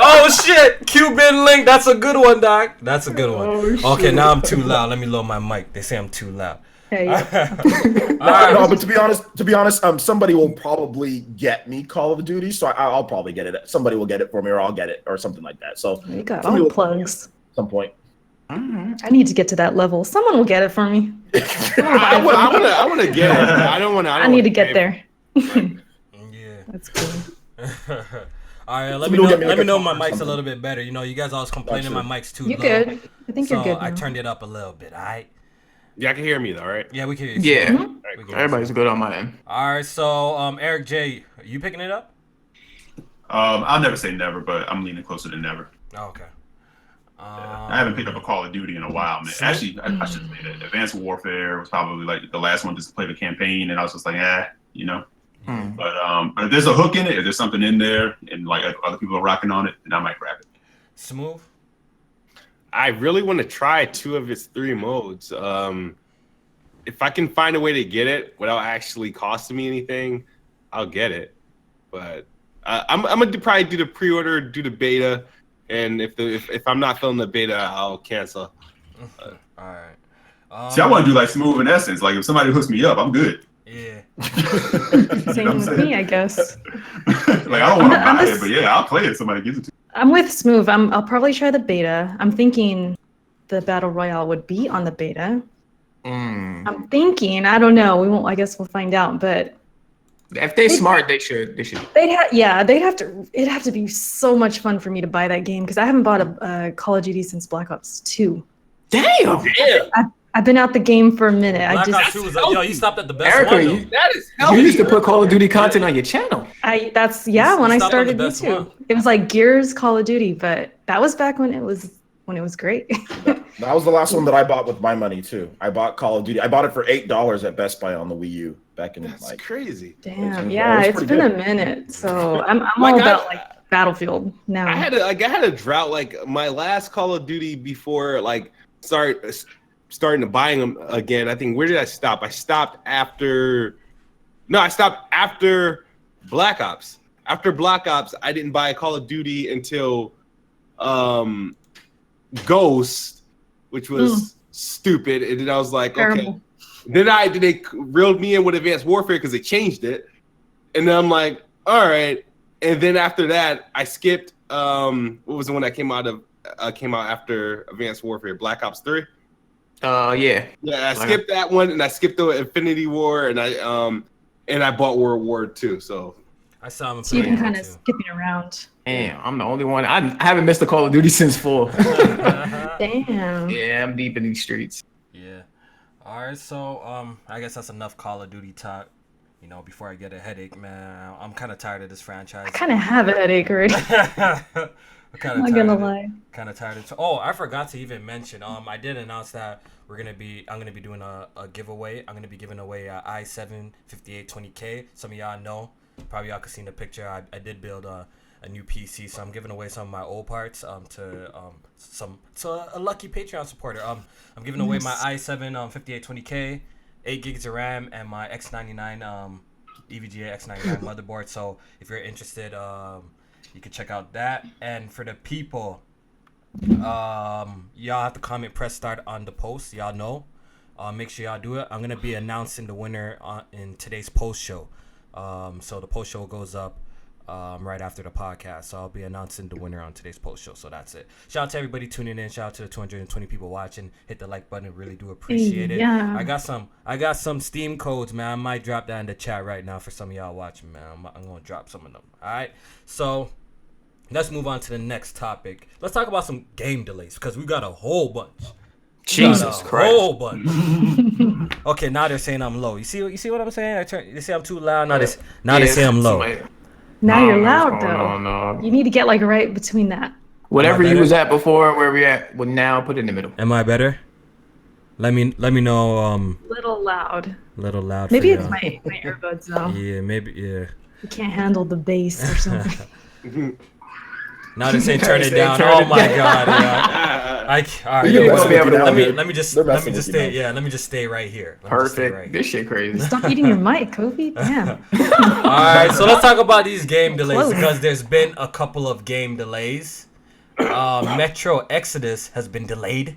Oh shit, Cuban link. That's a good one, Doc. That's a good one. Okay, now I'm too loud. Let me lower my mic. They say I'm too loud. Hey, No, but to be honest, somebody will probably get me Call of Duty, so I'll probably get it. Somebody will get it for me, or I'll get it, or something like that. So you got all plugs. At some point. I need to get to that level. Someone will get it for me. I want to get it. I need to get there. Yeah. That's cool. All right, let me know my mic's a little bit better. You know, you guys always complaining my mic's too low. You good? I think you're good. I now. turned it up a little bit. All right. Yeah, I can hear me though, right? Yeah, we can hear you. Yeah. Mm-hmm. Everybody's good on my end. All right, so Eric J, are you picking it up? I'll never say never, but I'm leaning closer to never. Oh, okay. I haven't picked up a Call of Duty in a while, man. Actually, I should say that Advanced Warfare was probably like the last one just to play the campaign, and I was just like, you know. But if there's a hook in it, if there's something in there, and like if other people are rocking on it, then I might grab it. Smooth. I really want to try 2 of its 3 modes. If I can find a way to get it without actually costing me anything, I'll get it. But I'm gonna probably do the pre-order, do the beta, and if I'm not feeling the beta, I'll cancel. All right. See, I want to do like Smooth in Essence. Like if somebody hooks me up, I'm good. Yeah. Same with me, I guess. Like I don't want to buy it, but yeah, I'll play it if somebody gives it to me. I'm with Smooth. I'll probably try the beta. I'm thinking the Battle Royale would be on the beta. I'm thinking, I don't know. We won't. I guess we'll find out. But if they're smart, they should. They'd have to. It'd have to be so much fun for me to buy that game because I haven't bought a Call of Duty since Black Ops 2. Damn. I've been out the game for a minute. Black Ops 2 was like, yo, you stopped at the best Erica, one. That is you used to put Call of Duty content on your channel. When I started YouTube. It was like Gears, Call of Duty, but that was back when it was great. That was the last one that I bought with my money too. I bought Call of Duty. I bought it for $8 at Best Buy on the Wii U back in That's crazy. Damn, it's been a minute. So I'm all about like Battlefield now. I had a drought. Like my last Call of Duty before like starting to buying them again. I think where did I stop? I stopped after Black Ops. After Black Ops, I didn't buy a Call of Duty until Ghost, which was stupid. And then I was like, Terrible. okay. Then they reeled me in with Advanced Warfare because they changed it. And then I'm like, all right. And then after that, I skipped what was the one that came out after Advanced Warfare? Black Ops 3? Yeah. Yeah, I skipped that one, and I skipped the Infinity War, and I bought World War II. So I saw him. So you've been kind of skipping around. Damn, I'm the only one. I haven't missed a Call of Duty since 4. Damn. Yeah, I'm deep in these streets. Yeah. All right, so I guess that's enough Call of Duty talk. You know, before I get a headache, man. I'm kind of tired of this franchise. I kind of have a headache already. I'm not gonna lie. Kind of tired of. Oh, I forgot to even mention. I did announce that I'm gonna be doing a giveaway. I'm gonna be giving away a i7 5820K. Some of y'all know. Probably y'all could see in the picture. I did build a new PC, so I'm giving away some of my old parts to a lucky Patreon supporter. I'm giving away my i7 5820K, 8 gigs of RAM, and my X99 EVGA X99 motherboard. So if you're interested, you can check out that. And for the people, y'all have to comment press start on the post. Y'all know. Make sure y'all do it. I'm gonna be announcing the winner in today's post show. So the post show goes up right after the podcast. So I'll be announcing the winner on today's post show. So that's it. Shout out to everybody tuning in. Shout out to the 220 people watching. Hit the like button. Really do appreciate it. Yeah. I got some Steam codes, man. I might drop that in the chat right now for some of y'all watching, man. I'm gonna drop some of them. All right. So let's move on to the next topic. Let's talk about some game delays because we got a whole bunch. Jesus Christ. Whole bunch. Okay, now they're saying I'm low. You see what I'm saying? They say I'm too loud. Now they say I'm low. Now you're loud what's going though. on, dog? You need to get like right between that. Whatever Am I you better? was at before, where we at, well, now put it in the middle. Am I better? Let me know. Little loud. Little loud. Maybe for it's y'all. my earbuds though. Yeah, maybe. Yeah. You can't handle the bass or something. Now they're saying turn it Say down. turn Oh it my down. god. Yeah. All right. You Yo, gonna be able to- let me just stay. Yeah, let me just stay right here. Perfect. This shit crazy. Stop eating your mic, Kofi. Damn. All right, so let's talk about these game delays Close. because there's been a couple of game delays. Metro Exodus has been delayed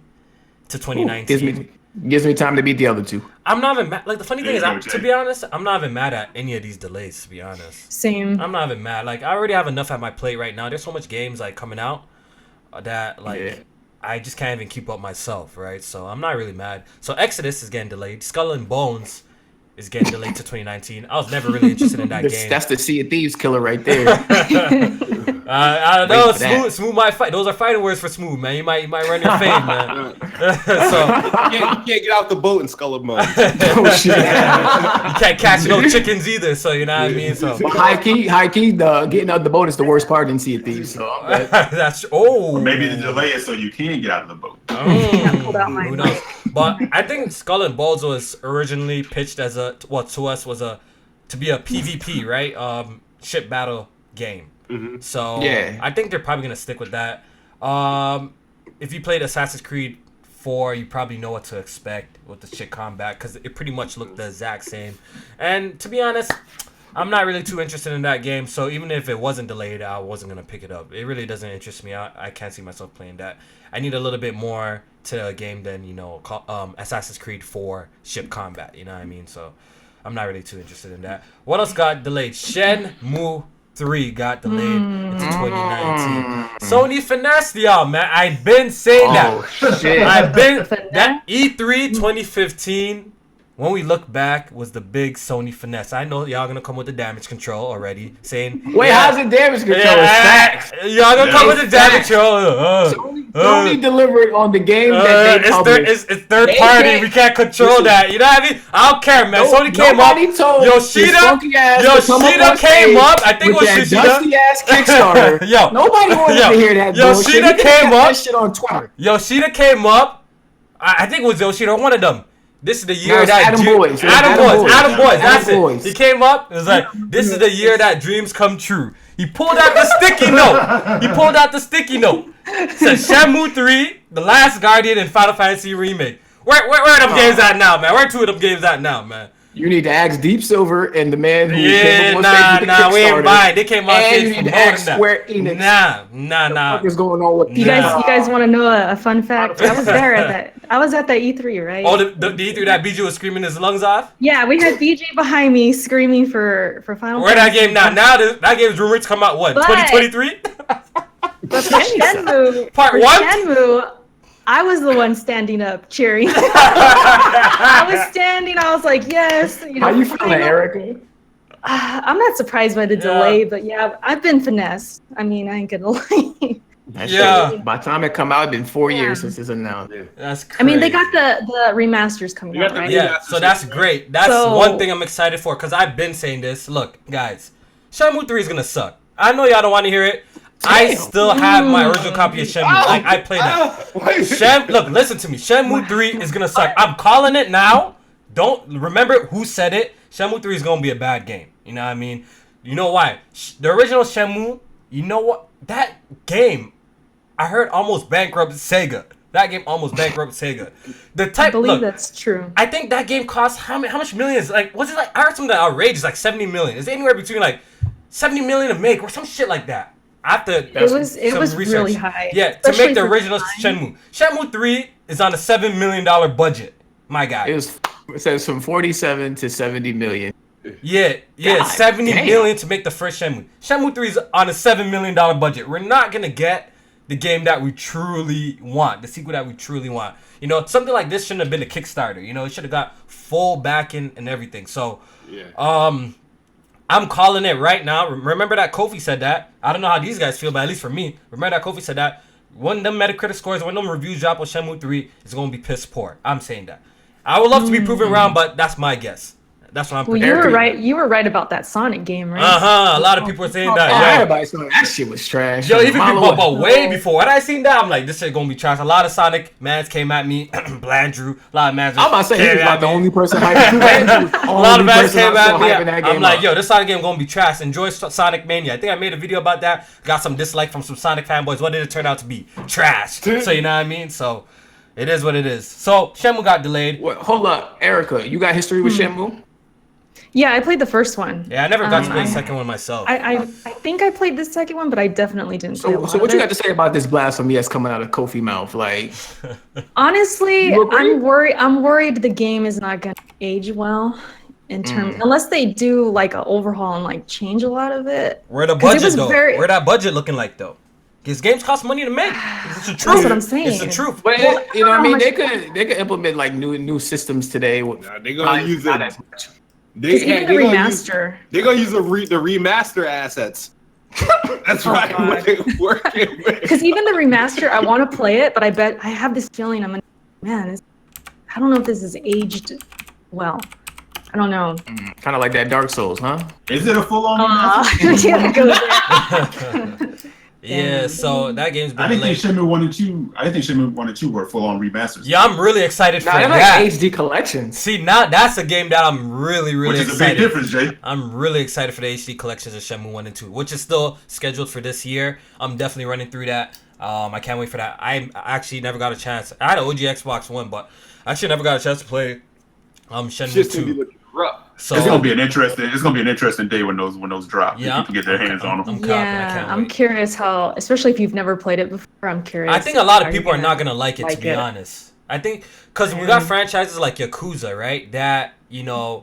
to 2019. Gives me time to beat the other two. I'm not even mad. Like the funny thing is, There you go, to Jay. be honest, I'm not even mad at any of these delays. To be honest, Same. I'm not even mad. Like I already have enough at my plate right now. There's so much games like coming out that like Yeah. I just can't even keep up myself, right? So I'm not really mad. So Exodus is getting delayed. Skull and Bones is getting delayed to 2019. I was never really interested in that game. That's the Sea of Thieves killer right there. I don't know. Wait for that. Smooth might fight. Those are fighting words for Smooth, man. You might run your fame, man. So You can't get out the boat in Skull and Bones. Oh shit. you can't catch no chickens either. So you know what I mean. So But high key, the getting out the boat is the worst part in Sea of Thieves. So I'm glad. that's Or maybe the delay is so you can get out of the boat. Pulled out my Who knows? But I think Skull and Bones was originally pitched as to us was to be a PvP, right? Ship battle game. So Yeah. I think they're probably gonna stick with that. If you played Assassin's Creed 4, you probably know what to expect with the ship combat because it pretty much looked the exact same. And to be honest, I'm not really too interested in that game. So even if it wasn't delayed, I wasn't gonna pick it up. It really doesn't interest me. I can't see myself playing that. I need a little bit more to a game than Assassin's Creed 4 ship combat. You know what I mean? So I'm not really too interested in that. What else got delayed? Shenmue 3 got delayed into 2019. Sony finessed y'all, man. I've been saying that. shit. I've been Finesse? that E3 2015. When we look back, was the big Sony finesse. I know y'all gonna come with the damage control already, saying Wait, how's it damage control? It's facts. Y'all gonna come with the damage control. Sony delivered on the game that they published. It's third They party. can't- We can't control listen. that. You know what I mean? I don't care, man. Sony came up. Nobody told Yoshida this funky ass to come up Yoshida on came stage up. I think it with was that Yoshida. dusty ass Kickstarter. Yo. Nobody wanted Yo. to hear that Yoshida bullshit. You could've came kept up. that shit on Twitter. Yoshida came up. I think it was Yoshida, one of them. This is the year No, it's that Adam Boys. It was Adam Boys. That's Adam Boys. it. He came up. It was like, this is the year that dreams come true. He pulled out the sticky note. Said Shenmue 3, The Last Guardian, and Final Fantasy Remake. Where are them games at now, man? Where are two of them games at now, man? You need to ask Deep Silver and the man who came up on Yeah, stage with the nah, we ain't Kickstarter. buying. They came out And stage you for need to more ask than that. Square Enix. Nah. What is going on with You guys want to know a fun fact? I was there at that. I was at that E3, right? Oh, the E3 that BG was screaming his lungs off? Yeah, we had BJ behind me screaming for Final Where that Fantasy. game now? Now that game's rumored to come out, what, But- 2023? But for Shenmue, Part for one? Shenmue, I was the one standing up cheering. I was standing. I was like, yes. You know, How you feeling, Erica? I'm not surprised by the delay, but yeah, I've been finessed. I mean, I ain't gonna lie. That Yeah. shit, by the time it come out, it's been 4 Yeah. years since it's announced. That's crazy. I mean, they got the remasters coming You got out, the right? Yeah, so that's great. That's So- one thing I'm excited for because I've been saying this. Look, guys, Shenmue 3 is gonna suck. I know y'all don't want to hear it. I Damn. still have my original copy of Shenmue. I played that. Look, listen to me. Shenmue 3 is gonna suck. I'm calling it now. Don't remember who said it. Shenmue 3 is gonna be a bad game. You know what I mean? You know why? The original Shenmue You know what? That game, I heard almost bankrupt Sega. That game almost bankrupt Sega. I believe that's true. I think that game cost how much millions? Like, was it like? I heard something outrageous, like 70 million. Is it anywhere between like 70 million to make or some shit like that? It was really high. Yeah, to make the original Shenmue. Shenmue 3 is on a $7 million budget. My guy. It says from 47 to 70 million. Yeah, God 70 damn. million to make the first Shenmue. Shenmue 3 is on a $7 million budget. We're not gonna get the game that we truly want, the sequel that we truly want. You know, something like this shouldn't have been a Kickstarter. You know, it should have got full backing and everything. So, I'm calling it right now. Remember that Kofi said that. I don't know how these guys feel, but at least for me, remember that Kofi said that. When them Metacritic scores, when them reviews drop on Shenmue 3, it's going to be piss poor. I'm saying that. I would love to be proven wrong, but that's my guess. That's what I'm Well, you were right. You were right about that Sonic game, right? A lot of people are saying that. Everybody's saying that shit was trash. Yo, even people about way before. When I seen that, I'm like, this shit gonna be trash. A lot of Sonic mans came at me. Blandrew. A lot of mans. I'm about to say he was not the only person hyping. A lot of mans came at me. I'm like, yo, this Sonic game gonna be trash. Enjoy Sonic Mania. I think I made a video about that. Got some dislike from some Sonic fanboys. What did it turn out to be? Trash. So you know what I mean? So it is what it is. So Shenmue got delayed. Wait, hold up, Erica. You got history with Shenmue? Yeah, I played the first one. Yeah, I never got to play the second one myself. I think I played the second one, but I definitely didn't play a lot So what of you it. got to say about this blasphemy that's coming out of Kofi mouth? Like, Honestly, You agree? I'm worried the game is not gonna age well in terms unless they do like an overhaul and like change a lot of it. Where the 'Cause it budget was though? very- Where that budget looking like though? Because games cost money to make. It's the truth. That's what I'm saying. It's the truth. but Well, you know what I mean? how They could implement like new systems today. Nah, they're gonna use Not it. as much. Even the remaster. They're gonna use the remaster assets. That's right. God. What they're working with. Because even the remaster, I want to play it, but I have this feeling I don't know if this is aged well. I don't know. Kind of like that Dark Souls, huh? Is it a full-on? Yeah, it goes there. Yeah, so that game's been I didn't think delayed. Shenmue 1 and 2. I didn't think Shenmue 1 and 2 were full-on remasters. Yeah, I'm really excited for Nah, they're that. like HD collections. See, now that's a game that I'm really Which is excited. a big difference, Jay. I'm really excited for the HD collections of Shenmue 1 and 2, which is still scheduled for this year. I'm definitely running through that. I can't wait for that. I actually never got a chance. I had an OG Xbox One, but I actually never got a chance to play Shenmue Shit's gonna be 2. looking rough. So It's gonna be an interesting day when those drop. Yeah. If people get their hands on them. I'm confident. I Yeah, can't I'm wait. curious how, especially if you've never played it before. I'm curious. I think a lot of how you're people are not gonna like it, to like be it. honest. I think because we got franchises like Yakuza, right? That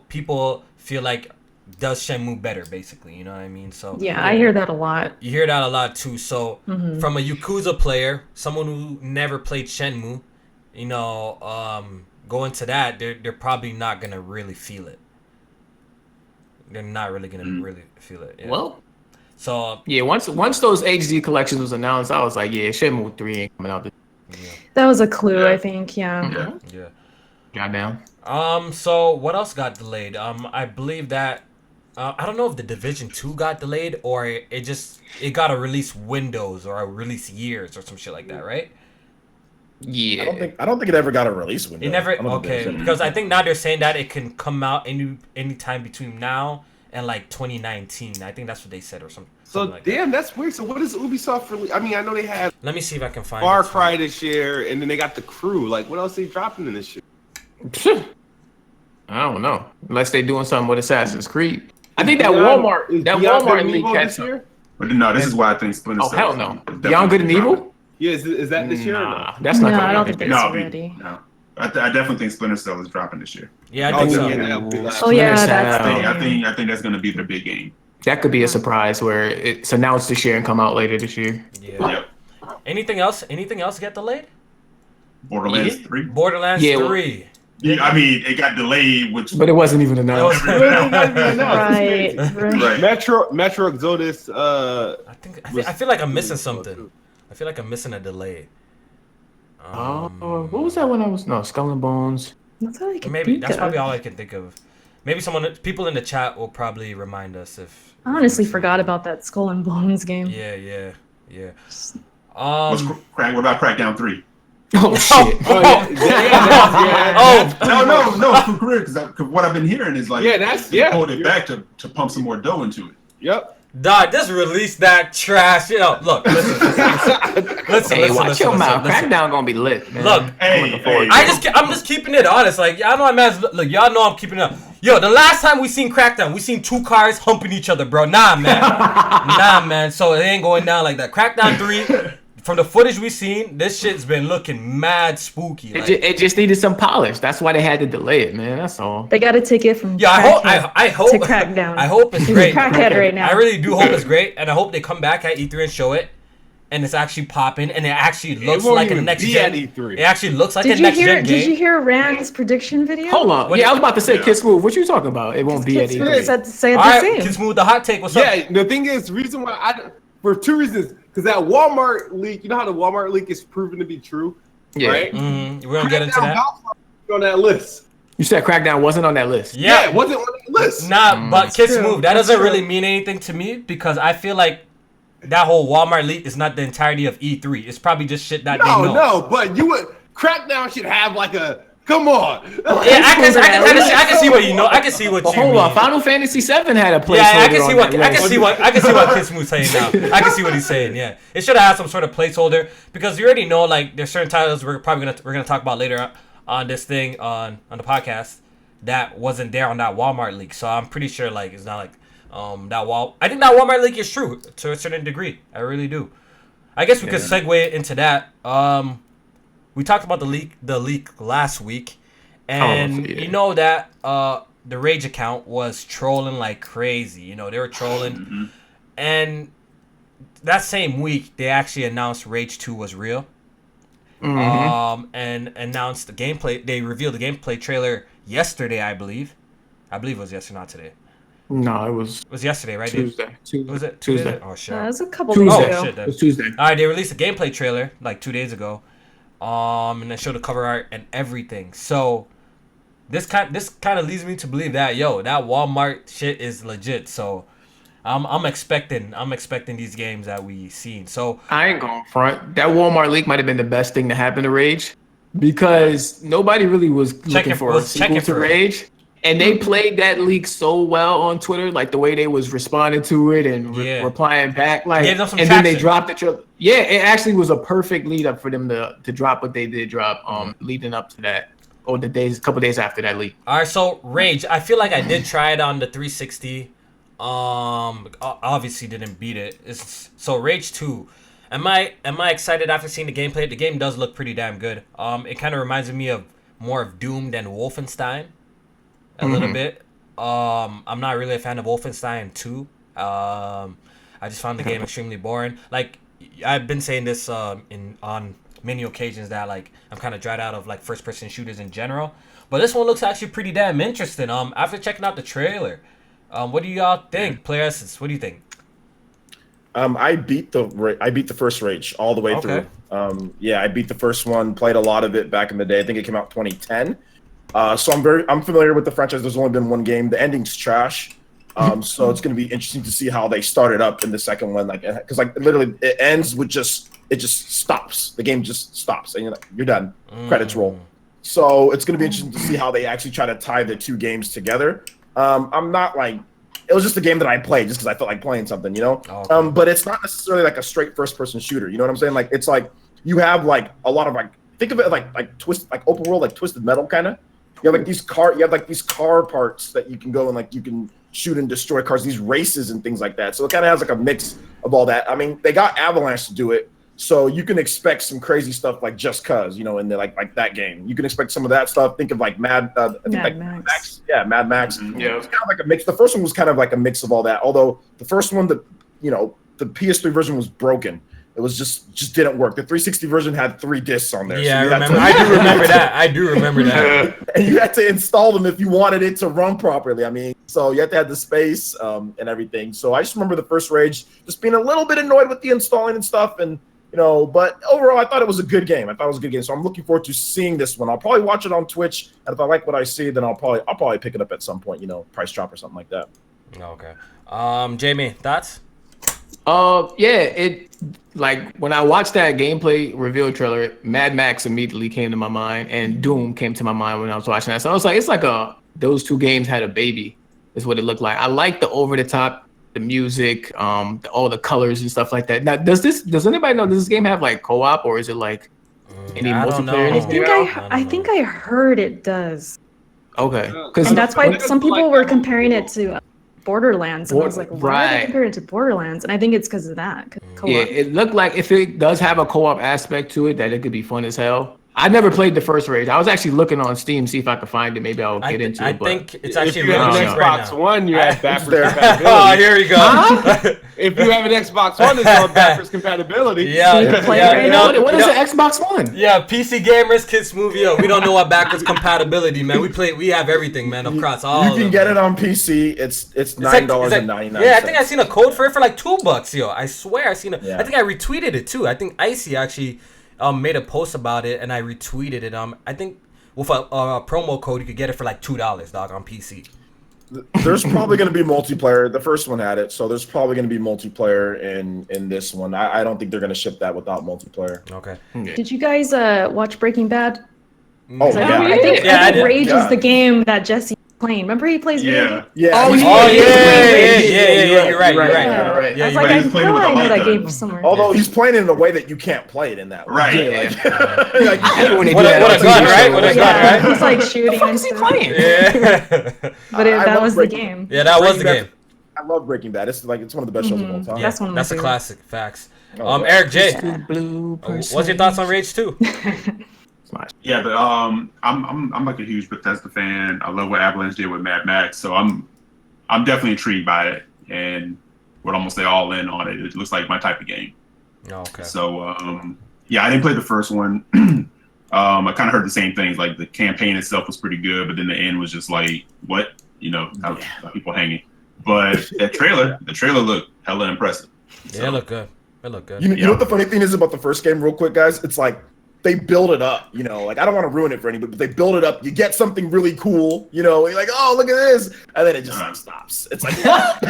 people feel like does Shenmue better, basically. You know what I mean? So Yeah, I hear that a lot. you hear that a lot too. So from a Yakuza player, someone who never played Shenmue, going to that, they're probably not gonna really feel it. They're not really gonna really feel it. Yeah. Well, so yeah. Once those HD collections was announced, I was like, yeah, Shenmue 3 ain't coming out. That was a clue, Yeah. I think. Yeah. Yeah. Goddamn. So what else got delayed? I believe that I don't know if the Division 2 got delayed or it got a release windows or a release years or some shit like that, right? Yeah. I don't think it ever got a release window. It never I don't think okay there's any. because I think now they're saying that it can come out any time between now and like 2019. I think that's what they said or something. So like that. damn, that's weird. So what is Ubisoft release? I mean, I know they had Let me see if I can find Far it. Cry this year, and then they got The Crew. Like, what else they dropping in this year? I don't know. Unless they doing something with Assassin's Creed. I think that Beyond- Walmart is that Beyond Walmart Good and leak Evil had this some. year? But no, this is why I think Splinter Oh Cell. hell no. Beyond Good and Evil? Yeah, is that this year or Nah, no? that's not No, coming I out don't this think year. it's No, ready. no. I definitely think Splinter Cell is dropping this year. Yeah, I think so. yeah, that'll be last Oh yeah, Splinter that's Cell. I think that's gonna be their big game. That could be a surprise where it's announced this year and come out later this year. Yeah. Yep. Anything else get delayed? Borderlands Yeah. 3. Borderlands Yeah, well- 3. Yeah, I mean, it got delayed, which But it wasn't even announced. right. right. Metro Exodus. I feel like I'm missing something. I feel like I'm missing a delay. Oh, what was that one? Skull and Bones. That's all I can Maybe think that's of. probably all I can think of. Maybe people in the chat will probably remind us if. I honestly forgot about that Skull and Bones game. Yeah. What's Crack? What about Crackdown 3? Oh shit! No, for career, because what I've been hearing is like Yeah, that's- they yeah. pulled it back to pump some more dough into it. Yep. Dog, just release that trash. You know, look, listen. Hey, watch your mouth. Crackdown gonna be lit, man. Look, I'm just keeping it honest. Like, y'all know look, y'all know I'm keeping it up. Yo, the last time we seen Crackdown, we seen 2 cars humping each other, bro. Nah, man. So it ain't going down like that. Crackdown 3. From the footage we seen, this shit's been looking mad spooky. Like, it just needed some polish. That's why they had to delay it, man. That's all. They got to take it from I hope to Crackdown. I hope it's great. Crackhead right now. I really do hope it's great, and I hope they come back at E3 and show it, and it's actually popping, and it actually looks like a next gen. E3. It actually looks like a next gen game. Did you hear Rand's prediction video? Hold on. I was about to say Kid Smooth. What you talking about? It won't be at E3. Say All right, Kid Smooth, the hot take. What's up? Yeah, the thing is, reason why for 2 reasons. Because that Walmart leak, you know how the Walmart leak is proven to be true, right? Mm-hmm. We're gonna get into that. On that list. You said Crackdown wasn't on that list. Yeah, it wasn't on that list. Nah, but Kid Smooth, that doesn't really mean anything to me because I feel like that whole Walmart leak is not the entirety of E3. It's probably just shit that they know. No, but Crackdown should have like a. Come on. Yeah, I can see what you know. I can see what you mean. Hold on, Final Fantasy VII had a placeholder. Yeah, I can see what Kid Smooth's saying now. I can see what he's saying. Yeah, it should have had some sort of placeholder because you already know like there's certain titles we're gonna talk about later on this thing on the podcast that wasn't there on that Walmart leak. So I'm pretty sure like it's not like I think that Walmart leak is true to a certain degree. I really do. I guess we could segue into that. We talked about the leak last week, and you know that the Rage account was trolling like crazy. You know, they were trolling, and that same week they actually announced Rage 2 was real, and announced the gameplay. They revealed the gameplay trailer yesterday, I believe. I believe it was yesterday, not today. No, it was yesterday, right? Tuesday. Was it Tuesday? Oh shit! It was a couple days ago. Oh shit! It was Tuesday. All right, they released a gameplay trailer like 2 days ago. And they showed the cover art and everything. So this kind of leads me to believe that that Walmart shit is legit. So I'm expecting these games that we seen. So I ain't going front. That Walmart leak might have been the best thing to happen to Rage because nobody really was looking for a sequel to Rage. And they played that leak so well on Twitter, like the way they was responding to it and replying back, like, and then they dropped it. Yeah, it actually was a perfect lead up for them to drop what they did drop, leading up to that, or couple days after that leak. All right, so Rage, I feel like I did try it on the 360. Obviously didn't beat it. So Rage 2. Am I excited after seeing the gameplay? The game does look pretty damn good. It kind of reminds me of more of Doom than Wolfenstein. A little bit. I'm not really a fan of Wolfenstein 2. I just found the game extremely boring. Like I've been saying this on many occasions that like I'm kind of dried out of like first person shooters in general. But this one looks actually pretty damn interesting. After checking out the trailer, what do y'all think? Player Essence, what do you think? I beat the first Rage all the way through. I beat the first one. Played a lot of it back in the day. I think it came out 2010. So I'm familiar with the franchise. There's only been one game. The ending's trash. So it's going to be interesting to see how they start it up in the second one. Like, because like literally it ends with it just stops. The game just stops and you're done. Credits roll. So it's going to be interesting to see how they actually try to tie the two games together. I'm not like, it was just a game that I played just because I felt like playing something, but it's not necessarily like a straight first person shooter. You know what I'm saying? Like, it's like you have like a lot of like, think of it like twist, like open world, like Twisted Metal kind of. You have these car parts that you can go and like you can shoot and destroy cars, these races and things like that. So it kind of has like a mix of all that. I mean, they got Avalanche to do it, so you can expect some crazy stuff like Just Cause, in the like that game. You can expect some of that stuff. Think of like Mad Max. Yeah, Mad Max. Yeah, it was kind of like a mix. The first one was kind of like a mix of all that. Although the first one, the PS3 version was broken. It was just didn't work. The 360 version had 3 discs on there. Yeah, so I do remember that. And you had to install them if you wanted it to run properly. I mean, so you had to have the space and everything. So I just remember the first Rage just being a little bit annoyed with the installing and stuff. And, but overall, I thought it was a good game. So I'm looking forward to seeing this one. I'll probably watch it on Twitch. And if I like what I see, then I'll probably pick it up at some point, price drop or something like that. Okay. Jamie, thoughts? It like when I watched that gameplay reveal trailer, Mad Max immediately came to my mind, and Doom came to my mind when I was watching that. So I was like, it's like those two games had a baby, is what it looked like. I like the over the top the music, all the colors and stuff like that. Now, does anybody know, does this game have like co-op, or is it like any I don't know. multiplayer in this game? I think I heard it does. Okay, And that's why some people were comparing it to Borderlands, and I was like, why are they Right. comparing it to Borderlands? And I think it's because of that. 'cause co-op. Yeah, it looked like if it does have a co-op aspect to it, that it could be fun as hell. I never played the first Rage. I was actually looking on Steam, see if I could find it. Maybe I'll get into I it. But think it's If actually you have really an cheap right Xbox now. One, you have backwards there. Oh, compatibility. here we go. If you have an Xbox One, it's on backwards compatibility. Yeah, You can play yeah, it right you now. know, what is an Xbox One? Yeah, PC gamers, kids movie. Yo, we don't know what backwards compatibility, man. We have everything, man, across all. You of can them. get it on PC. It's $9.99. Yeah, I think I seen a code for it for like $2, yo. I swear I seen it. Yeah. I think I retweeted it too. I think Icy actually made a post about it, and I retweeted it. I think with a promo code you could get it for like $2, dog, on PC. There's probably going to be multiplayer. The first one had it, so there's probably going to be multiplayer in this one. I don't think they're going to ship that without multiplayer. Okay. Did you guys watch Breaking Bad? Oh, I yeah. think Yeah, I did. Rage Yeah. is the game that Jesse's playing. Remember he plays video games? Yeah. Yeah. Oh, he's- Oh Yeah, yeah. You're right. you're right. Yeah. right. Yeah, I was you're like, right. I He's playing know with I a know light that gun. game somewhere. Although he's playing it in a way that you can't play it in that way. Right. Yeah. Like, I hate when they What do a- that what on a TV gun, shows. right? What a gun, Yeah, right? he's like shooting What the fuck and is he stuff. playing? Yeah. But I that love was the Breaking- game. Yeah, that was the Breaking game. I love Breaking Bad. It's one of the best shows of all time. Yeah, That's one of my that's a favorite. classic. Facts. Oh, Eric J. Blue What's your thoughts on Rage 2? Yeah, but I'm like a huge Bethesda fan. I love what Avalanche did with Mad Max, so I'm definitely intrigued by it, and would almost say all in on it. It looks like my type of game. Okay. So yeah, I didn't play the first one. I kind of heard the same things. Like the campaign itself was pretty good, but then the end was just like, what? How people hanging. But the trailer looked hella impressive. Yeah, it looked good. It looked good. You know what the funny thing is about the first game, real quick, guys? It's like they build it up, like I don't want to ruin it for anybody, but they build it up. You get something really cool, you're like, oh, look at this, and then it just stops. It's like, what?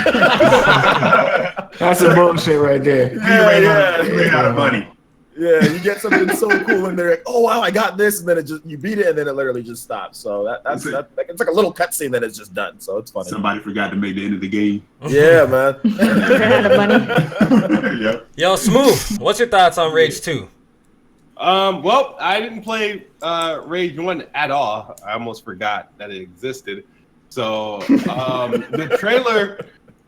That's some bullshit right there. You ran out of money. Yeah, you get something so cool, and they're like, oh wow, I got this, and then you beat it, and then it literally just stops. So that's it's like a little cutscene that is just done. So it's funny. Somebody forgot to make the end of the game. Yeah, man. Ran out of money. Yep. Yo, Smooth, what's your thoughts on Rage 2? Well, I didn't play Rage 1 at all. I almost forgot that it existed. So the trailer,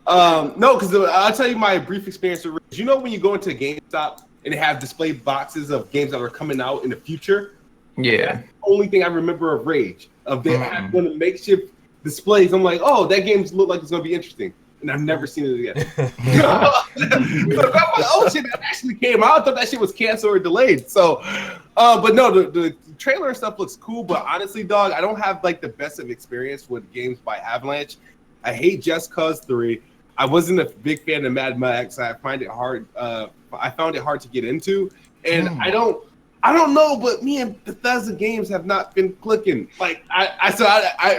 no, because I'll tell you my brief experience with Rage. When you go into a GameStop and they have display boxes of games that are coming out in the future? Yeah. That's the only thing I remember of Rage. They have one of the makeshift displays. I'm like, oh, that game looks like it's going to be interesting. And I've never seen it again. I'm like, oh shit, that actually came out. I thought that shit was canceled or delayed. So, but no, the trailer and stuff looks cool. But honestly, dog, I don't have like the best of experience with games by Avalanche. I hate Just Cause 3. I wasn't a big fan of Mad Max. I find it hard. I found it hard to get into, and I don't know, but me and Bethesda games have not been clicking. Like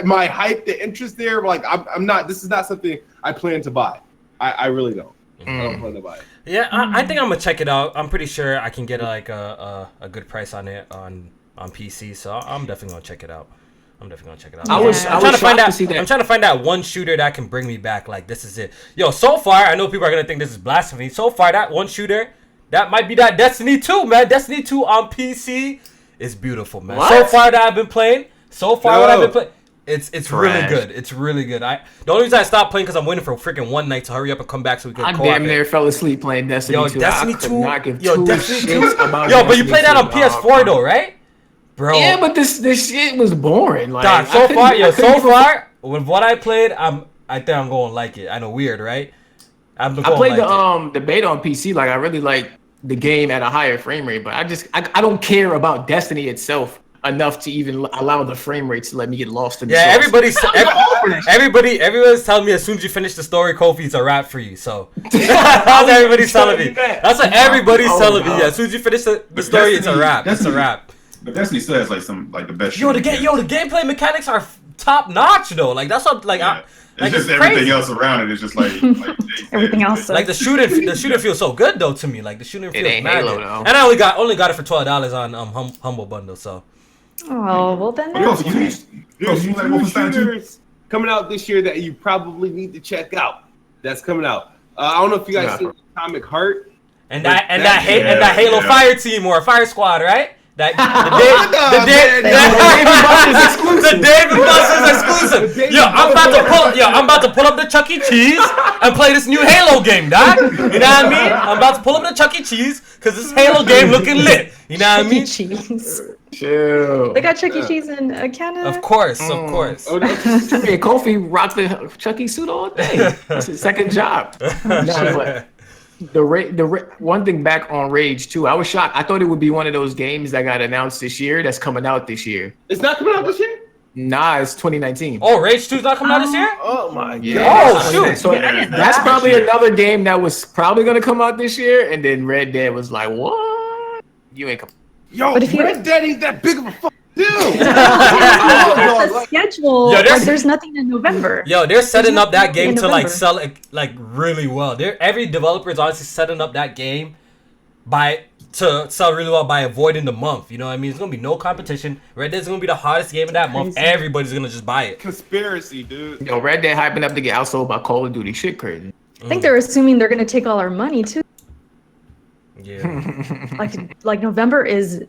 my hype, the interest there, like I'm not. This is not something I plan to buy. I really don't. I don't plan to buy it. Yeah, I think I'm gonna check it out. I'm pretty sure I can get like a good price on it on PC, so I'm definitely gonna check it out. I'm trying to find that one shooter that can bring me back. Like, this is it. Yo, so far, I know people are gonna think this is blasphemy. So far, that one shooter, that might be that Destiny 2, man. Destiny 2 on PC is beautiful, man. What? So far that I've been playing, what I've been playing, it's really Trash. good. It's really good. The only reason I stopped playing because I'm waiting for freaking one night to hurry up and come back so we can I co-op damn it. near fell asleep playing Destiny 2. Destiny I could 2. not give Yo, two Destiny 2. shits about Yo, but you Destiny played that on 2, PS4 though, right? Bro. Yeah, but this shit was boring. Like, Dog, I couldn't- with what I played, I think I'm gonna like it. I know, weird, right? I played the beta on PC. Like, I really like the game at a higher frame rate, but I don't care about Destiny itself enough to even allow the frame rate to let me get lost in the sauce. everybody's telling me as soon as you finish the story, Kofi's a wrap for you. So that's what everybody's telling me. That's what everybody's telling me. Yeah, as soon as you finish the story, it's a wrap. It's a wrap. But Destiny still has like the best. The gameplay mechanics are top notch though. Like, that's what it's just everything else around it is just like Everything else. Like the shooting feels so good though to me. Like the shooting feels ain't mad Halo, good. though. And I only got it for $12 on Humble Bundle. So Oh, well then. There's There's two shooters coming out this year that you probably need to check out. that's coming out. I don't know if you guys seen Atomic Heart. And that Halo Fire Team or Fire Squad, right? The David Buster's exclusive. Yo, I'm about to pull up the Chuck E. Cheese and play this new Halo game, dog. You know what I mean? I'm about to pull up the Chuck E. Cheese because this Halo game looking lit. You know what I mean? Cheese. Chill. They got Chuck E. Cheese in Canada. Of course. Hey, Kofi rocked the Chuck E. suit all day. That's his second job. The one thing back on Rage 2, I was shocked. I thought it would be one of those games that got announced this year that's coming out this year. It's not coming out this year? Nah, it's 2019. Oh, Rage 2's not coming out this year? Oh my god. Oh, shoot. So that's probably another game that was probably going to come out this year, and then Red Dead was like, what? You ain't coming. Yo, but if Red Dead ain't that big of a fuck dude. The schedule, there's nothing in November. Yo, they're setting up that game to like sell it like really well. Every developer is honestly setting up that game to sell really well by avoiding the month. You know what I mean? There's gonna be no competition. Red Dead's gonna be the hottest game of that month. Everybody's gonna just buy it. Conspiracy, dude. Yo, Red Dead hyping up to get outsold by Call of Duty. Shit crazy. I think they're assuming they're gonna take all our money too. Yeah. like November it's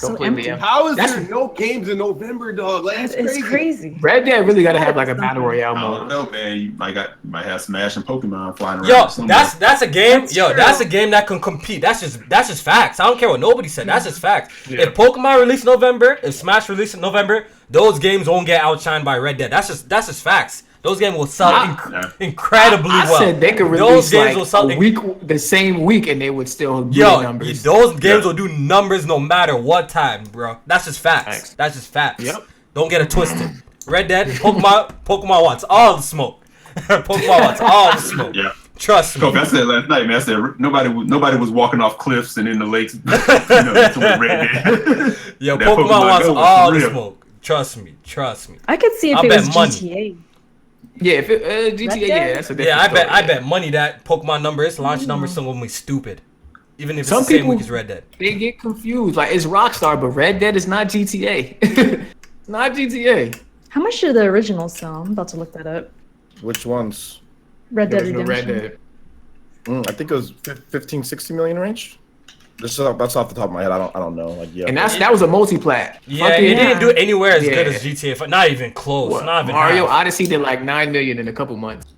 so empty. How is there no games in November, dog? Like, it's crazy. Red Dead really gotta have like a battle royale mode. I don't know, man. You might have Smash and Pokemon flying around. Yo, that's a game. That's a game that can compete. That's just facts. I don't care what nobody said. That's just facts. Yeah. If Pokemon released November, if Smash released in November, those games won't get outshined by Red Dead. That's just facts. Those games will sell incredibly well. I said they could release the same week and they would still do numbers. Those games will do numbers no matter what time, bro. That's just facts. That's just facts. Yep. Don't get it twisted. Red Dead, Pokemon wants all the smoke. Pokemon wants all the smoke. Yeah. Trust me. I said last night, man. I said nobody was walking off cliffs and in the lakes. Red Dead. Yo, Pokemon wants all the smoke. Trust me. I could see if it was GTA. Yeah, if it, GTA, that's a different story. I bet money that Pokemon launch numbers, some of them is stupid. Even if it's the same week as Red Dead. They get confused. Like, it's Rockstar, but Red Dead is not GTA. It's not GTA. How much did the original sell? I'm about to look that up. Which ones? Red Dead Redemption. Red Dead. I think it was 15, 60 million range. That's off the top of my head. I don't know. Like, yeah. And that was a multi-plat. Yeah, it didn't do anywhere as good as GTA. Not even close. What? Not even Mario half. Odyssey did like 9 million in a couple months.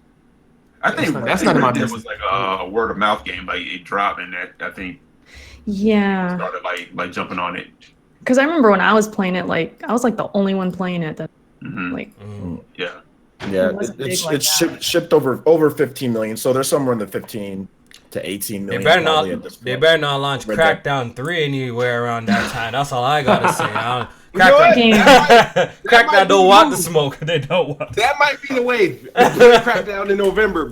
I think that's not my business. It was like a word of mouth game. Like it dropped, and I think started like jumping on it. Because I remember when I was playing it, like I was like the only one playing it. That yeah. It's shipped over 15 million. So there's somewhere in the 15 to 18 million. They better not launch Crackdown 3 anywhere around that time. That's all I gotta say. Crackdown don't want the smoke. They don't want. That might be the wave. Crackdown in November,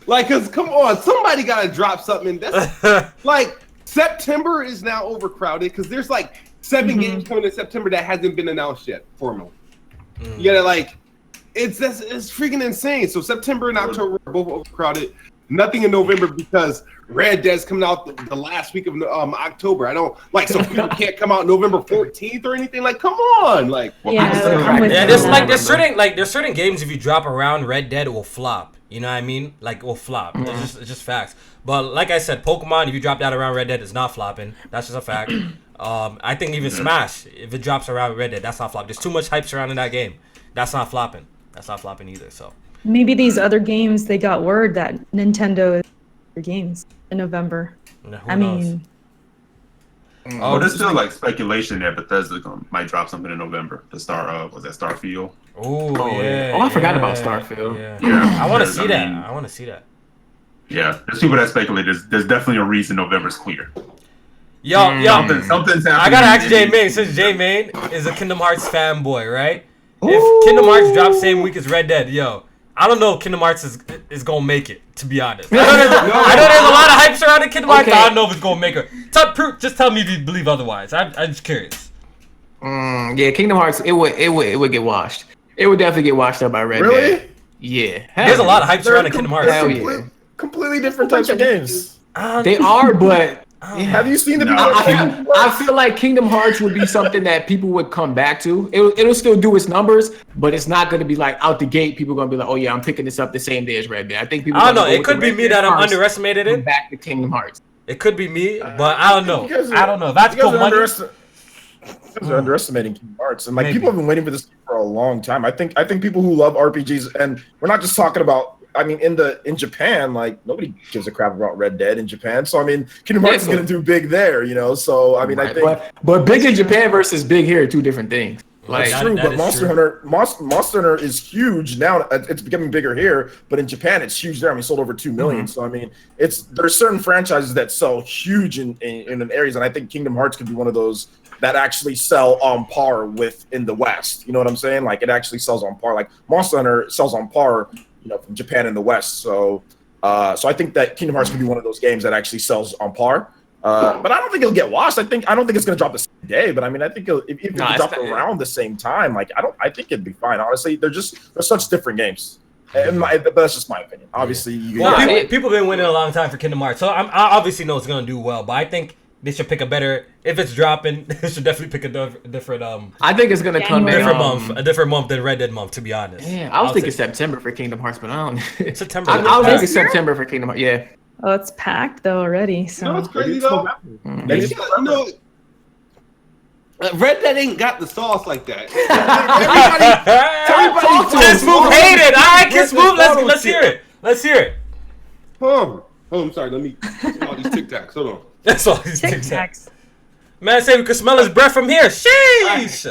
like, cause come on, somebody gotta drop something. That's like September is now overcrowded because there's like 7 games coming in September that hasn't been announced yet formally. You gotta it's freaking insane. So September and October are both overcrowded. Nothing in November because Red Dead's coming out the last week of October. I don't so people can't come out November 14th or anything. Like, come on, there's certain games if you drop around Red Dead it will flop. You know what I mean? Like, it will flop. It's just facts. But like I said, Pokemon, if you drop that around Red Dead, it's not flopping. That's just a fact. I think even Smash, if it drops around Red Dead, that's not flopping. There's too much hype surrounding that game. That's not flopping. That's not flopping either. So. Maybe these other games, they got word that Nintendo is their games in November. I mean... there's still like speculation that Bethesda might drop something in November. The was that Starfield? I forgot about Starfield. Yeah. I want to see that. Yeah, there's people that speculate. There's definitely a reason November's clear. Yo, something's happening. I gotta ask J-Main, since J-Main is a Kingdom Hearts fanboy, right? If Kingdom Hearts drops same week as Red Dead, I don't know if Kingdom Hearts is gonna make it, to be honest. I know there's a lot of hype surrounding Kingdom Hearts, but I don't know if it's gonna make it. Just tell me if you believe otherwise. I'm just curious. Yeah, Kingdom Hearts, it would get washed. It would definitely get washed up by Red Dead. Really? Yeah. There's a lot of hype surrounding Kingdom Hearts. Completely different types of games. They are, but Have you seen the No. people? I feel like Kingdom Hearts would be something that people would come back to. It'll still do its numbers, but it's not going to be like out the gate. People are going to be like, oh yeah, I'm picking this up the same day as Red Dead. I think people. I don't know. It could be me that I'm underestimated it. Back to Kingdom Hearts. It could be me, but I don't know. I don't know. If that's You guys put are money. you guys are underestimating Kingdom Hearts, and like people have been waiting for this for a long time. I think people who love RPGs, and we're not just talking about. I mean, in Japan, like nobody gives a crap about Red Dead in Japan. So I mean, Kingdom Hearts is going to do big there, you know. So I mean, I think, but big in Japan versus big here are two different things. Like that's true, but Monster Hunter is huge now. It's becoming bigger here, but in Japan it's huge there. I mean, it sold over 2 million. So I mean, there's certain franchises that sell huge in areas, and I think Kingdom Hearts could be one of those that actually sell on par with in the West. You know what I'm saying? Like it actually sells on par. Like Monster Hunter sells on par, you know, from Japan and the West. So I think that Kingdom Hearts could be one of those games that actually sells on par. But I don't think it'll get washed. I don't think it's going to drop the same day. But I mean, I think if it dropped around the same time, like I think it'd be fine. Honestly, they're such different games. But that's just my opinion. Obviously, people have been winning a long time for Kingdom Hearts, so I obviously know it's going to do well. But I think they should pick a better. If it's dropping, they should definitely pick a different. I think it's going to come in a different month than Red Dead month. To be honest, yeah, I was thinking September for Kingdom Hearts, but I don't. September. I was thinking September for Kingdom Hearts. Yeah. Oh, it's packed though already. So You know what's crazy though? Red Dead ain't got the sauce like that. Everybody Kiss Move hated. All right, Kiss Move. Let's hear it. Let's hear it. Oh, I'm sorry. Let me all these Tic Tacs. Hold on. That's all these Tic Tic Tacs. Tacs. Man said we could smell his breath from here. Sheesh.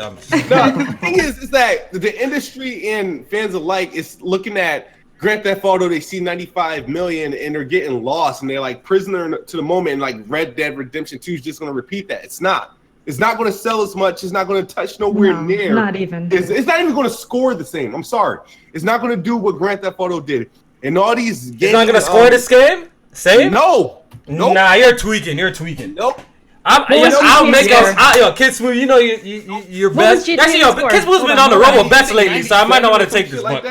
No, the thing is that the industry and fans alike is looking at Grand Theft Auto. They see 95 million and they're getting lost, and they're like prisoner to the moment. And like Red Dead Redemption 2 is just going to repeat that. It's not. It's not going to sell as much. It's not going to touch nowhere near. Not even. It's not even going to score the same. I'm sorry. It's not going to do what Grand Theft Auto did. And all these games. It's not going to score this game? Same? No. Nope. Nah, you're tweaking. Nope. I'll make us. Yo, Kid Smooth, you know you're best. Actually, yo, Kid Smooth's been on the road with bets lately, so I might not want to take this one.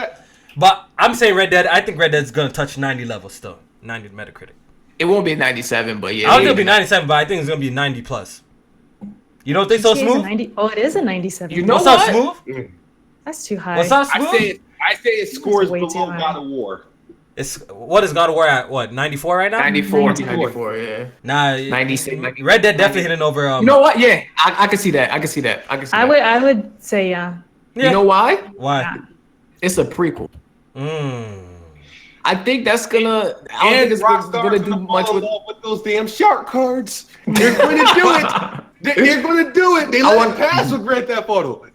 But I'm saying Red Dead. I think Red Dead's gonna touch 90 levels still. 90 Metacritic. It won't be 97, but yeah. I don't think it'll be 97, but I think it's gonna be 90 plus. You don't think so, Smooth? It is a 97. You know What's what? up, Smooth? That's too high. What's up, Smooth? I say it scores way below too high. God of War. What is God of War at? What, 94 right now? 94, yeah. Nah, 96. Red Dead definitely hitting over. You know what? Yeah, I can see that. I would say yeah. You know why? Why? Yeah. It's a prequel. I think that's gonna. I don't think it's gonna do much with those damn shark cards. They're going to do it. They're going to do it. They let it pass with Grand Theft Auto.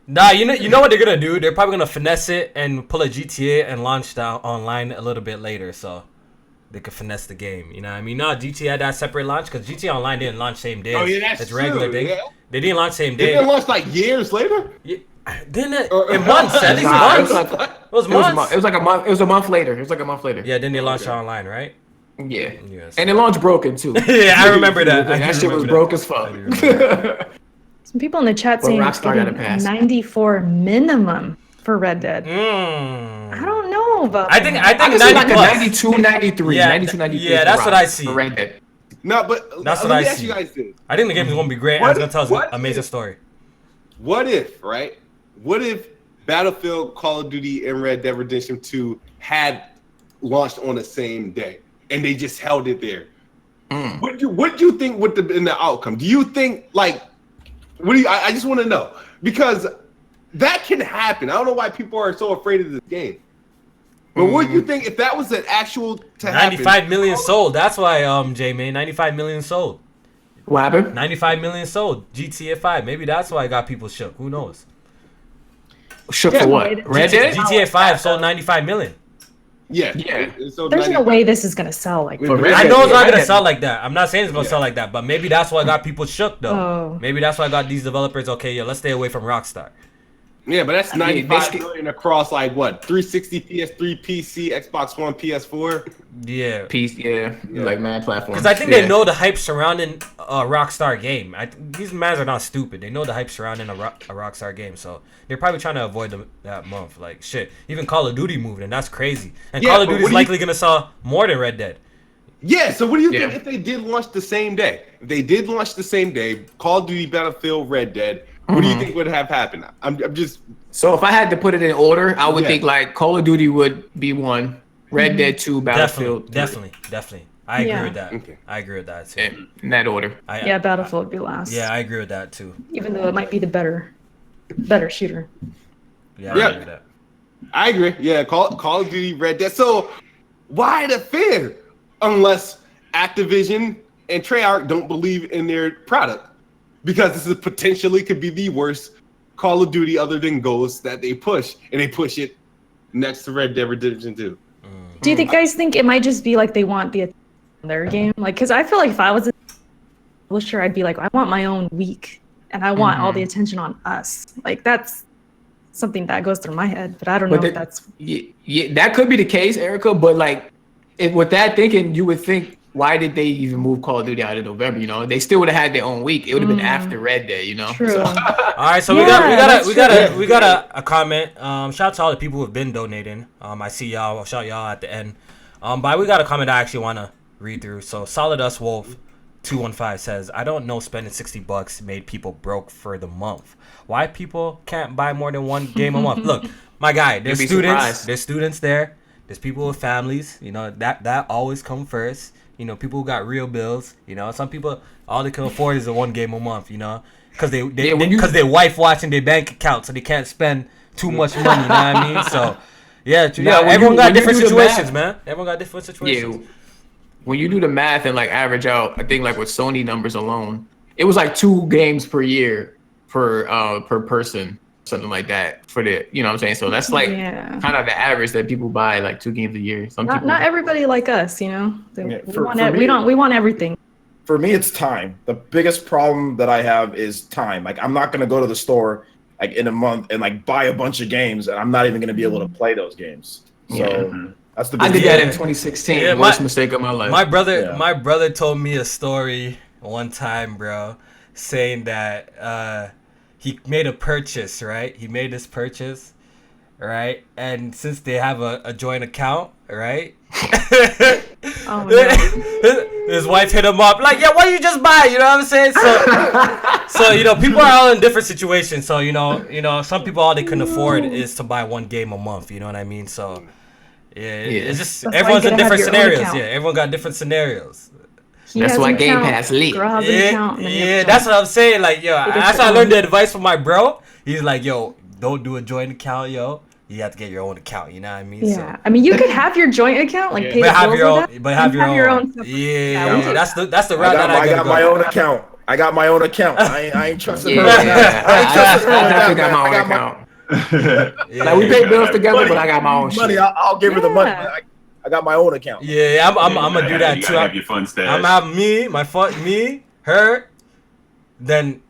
Nah, you know what they're gonna do? They're probably gonna finesse it and pull a GTA and launch that online a little bit later, so they could finesse the game. You know what I mean? No, GTA had that separate launch because GTA Online didn't launch same day. Oh yeah, that's it's regular true. day. Yeah. They didn't launch same day. They didn't launch like years later. Yeah. Didn't it? In months, at least months. It was months. It was like a month. It was a month later. It was like a month later. Yeah, then they launched online, right? Yeah. Yes. And it launched broken too. Yeah, I remember that. That shit was broke as fuck. Some people in the chat saying it's Rockstar got a getting pass. 94 minimum for Red Dead. I don't know about I think I can 90 see like a plus. 92, 93. Yeah, 92, 93. yeah, that's what I see. For Red Dead. No, but That's what let I me ask see. you guys this. I think the game is gonna be great. And it's gonna tell us an amazing story. What if, right? What if Battlefield, Call of Duty, and Red Dead Redemption 2 had launched on the same day and they just held it there? What do you think would have been the outcome? Do you think like I just want to know, because that can happen. I don't know why people are so afraid of this game. But what do you think if that was an actual to happen? 95 million sold. That's why J-Man, 95 million sold. What happened? 95 million sold. GTA 5. Maybe that's why I got people shook. Who knows? Shook for what? Red Dead? GTA 5 sold 95 million. Yeah. So There's no way this is gonna sell like For that. Red I Dead, know it's yeah, not Red gonna Dead. sell like that. I'm not saying it's gonna sell like that, but maybe that's why I got people shook though. Oh. Maybe that's why I got these developers. Okay, yeah, let's stay away from Rockstar. Yeah, but that's 95 basically- million across like what? 360, PS3, PC, Xbox One, PS4. Yeah. Peace, yeah. Like mad platforms. Because I think they know the hype surrounding a Rockstar game. These mans are not stupid. They know the hype surrounding a Rockstar game, so they're probably trying to avoid that month. Like shit, even Call of Duty moved, and that's crazy. And Yeah, Call of but Duty's what do you- likely gonna sell more than Red Dead. Yeah, so what do you think Yeah. if they did launch the same day? If they did launch the same day, Call of Duty, Battlefield, Red Dead, what do you think would have happened? I'm just So if I had to put it in order, I would Yeah. think like Call of Duty would be 1, Red Dead 2, Battlefield 3. Definitely. I agree Yeah. with that. Okay. I agree with that too. In that order. Yeah, Battlefield would be last. Yeah, I agree with that too. Even though it might be the better shooter. Yeah, I Yeah. agree with that. I agree. Yeah, Call of Duty, Red Dead. So why the fear? Unless Activision and Treyarch don't believe in their product, because this is potentially could be the worst Call of Duty other than Ghost that they push, and they push it next to Red Dead Redemption 2. Do you guys think it might just be like they want the attention on their game? Like, because I feel like if I was a publisher, I'd be like, I want my own week, and I want all the attention on us. Like, that's something that goes through my head, but I don't know if that's. Yeah, that could be the case, Erica. But like, with that thinking, you would think, why did they even move Call of Duty out of November? You know, they still would have had their own week. It would have been after Red Day. You know. True. So- All right, so Yeah, we got a comment. Shout out to all the people who have been donating. I see y'all. I'll shout y'all at the end. But we got a comment I actually want to read through. So Solid Us Wolf 215 says, I don't know spending $60 made people broke for the month. Why people can't buy more than one game a month? Look, my guy, there's You'd be students. surprised. There's students there. There's people with families. You know, that always come first. You know, people who got real bills. You know, some people, all they can afford is a one game a month, you know, because their wife watching their bank account, so they can't spend too much money, you know what I mean? So, yeah, everyone got different situations, man. Everyone got different situations. Yeah, when you do the math and like average out, I think like with Sony numbers alone, it was like 2 games per year per person, something like that for the, you know what I'm saying? So that's like kind of the average that people buy, like 2 games a year. Some people, Not everybody like us, you know. We want everything. For me, it's time. The biggest problem that I have is time. Like, I'm not gonna go to the store like in a month and like buy a bunch of games, and I'm not even gonna be able to play those games. So that's the. I biggest did that in thing. 2016. Yeah, Worst mistake of my life. My brother told me a story one time, bro, saying that he made a purchase, right? He made this purchase, right? And since they have a joint account, right? Oh, no. His wife hit him up like, yeah, why you just buy? You know what I'm saying? So you know, people are all in different situations. So you know, some people all they can afford is to buy one game a month. You know what I mean? So it's just That's why everyone's you in gotta have different your own scenarios. account. Yeah, everyone got different scenarios. That's why Game Pass leaked. Yeah, that's what I'm saying. Like, yo, that's how I learned the advice from my bro. He's like, yo, don't do a joint account, yo. You have to get your own account. You know what I mean? Yeah, I mean, you could have your joint account, like pay But the have bills your with own. that, But have and your own. stuff. Yeah, that's the route that I I got my go. own account. I got my own account. I ain't trusting her. Yeah, with that. I ain't trusting her I with that, definitely got man. my I own got account. Yeah. Like we pay bills together, but I got my own money. shit. I'll give her the money. Yeah. I got my own account. Yeah, I'm gonna do that You too. gotta have your fun stash. I'm having me, her, then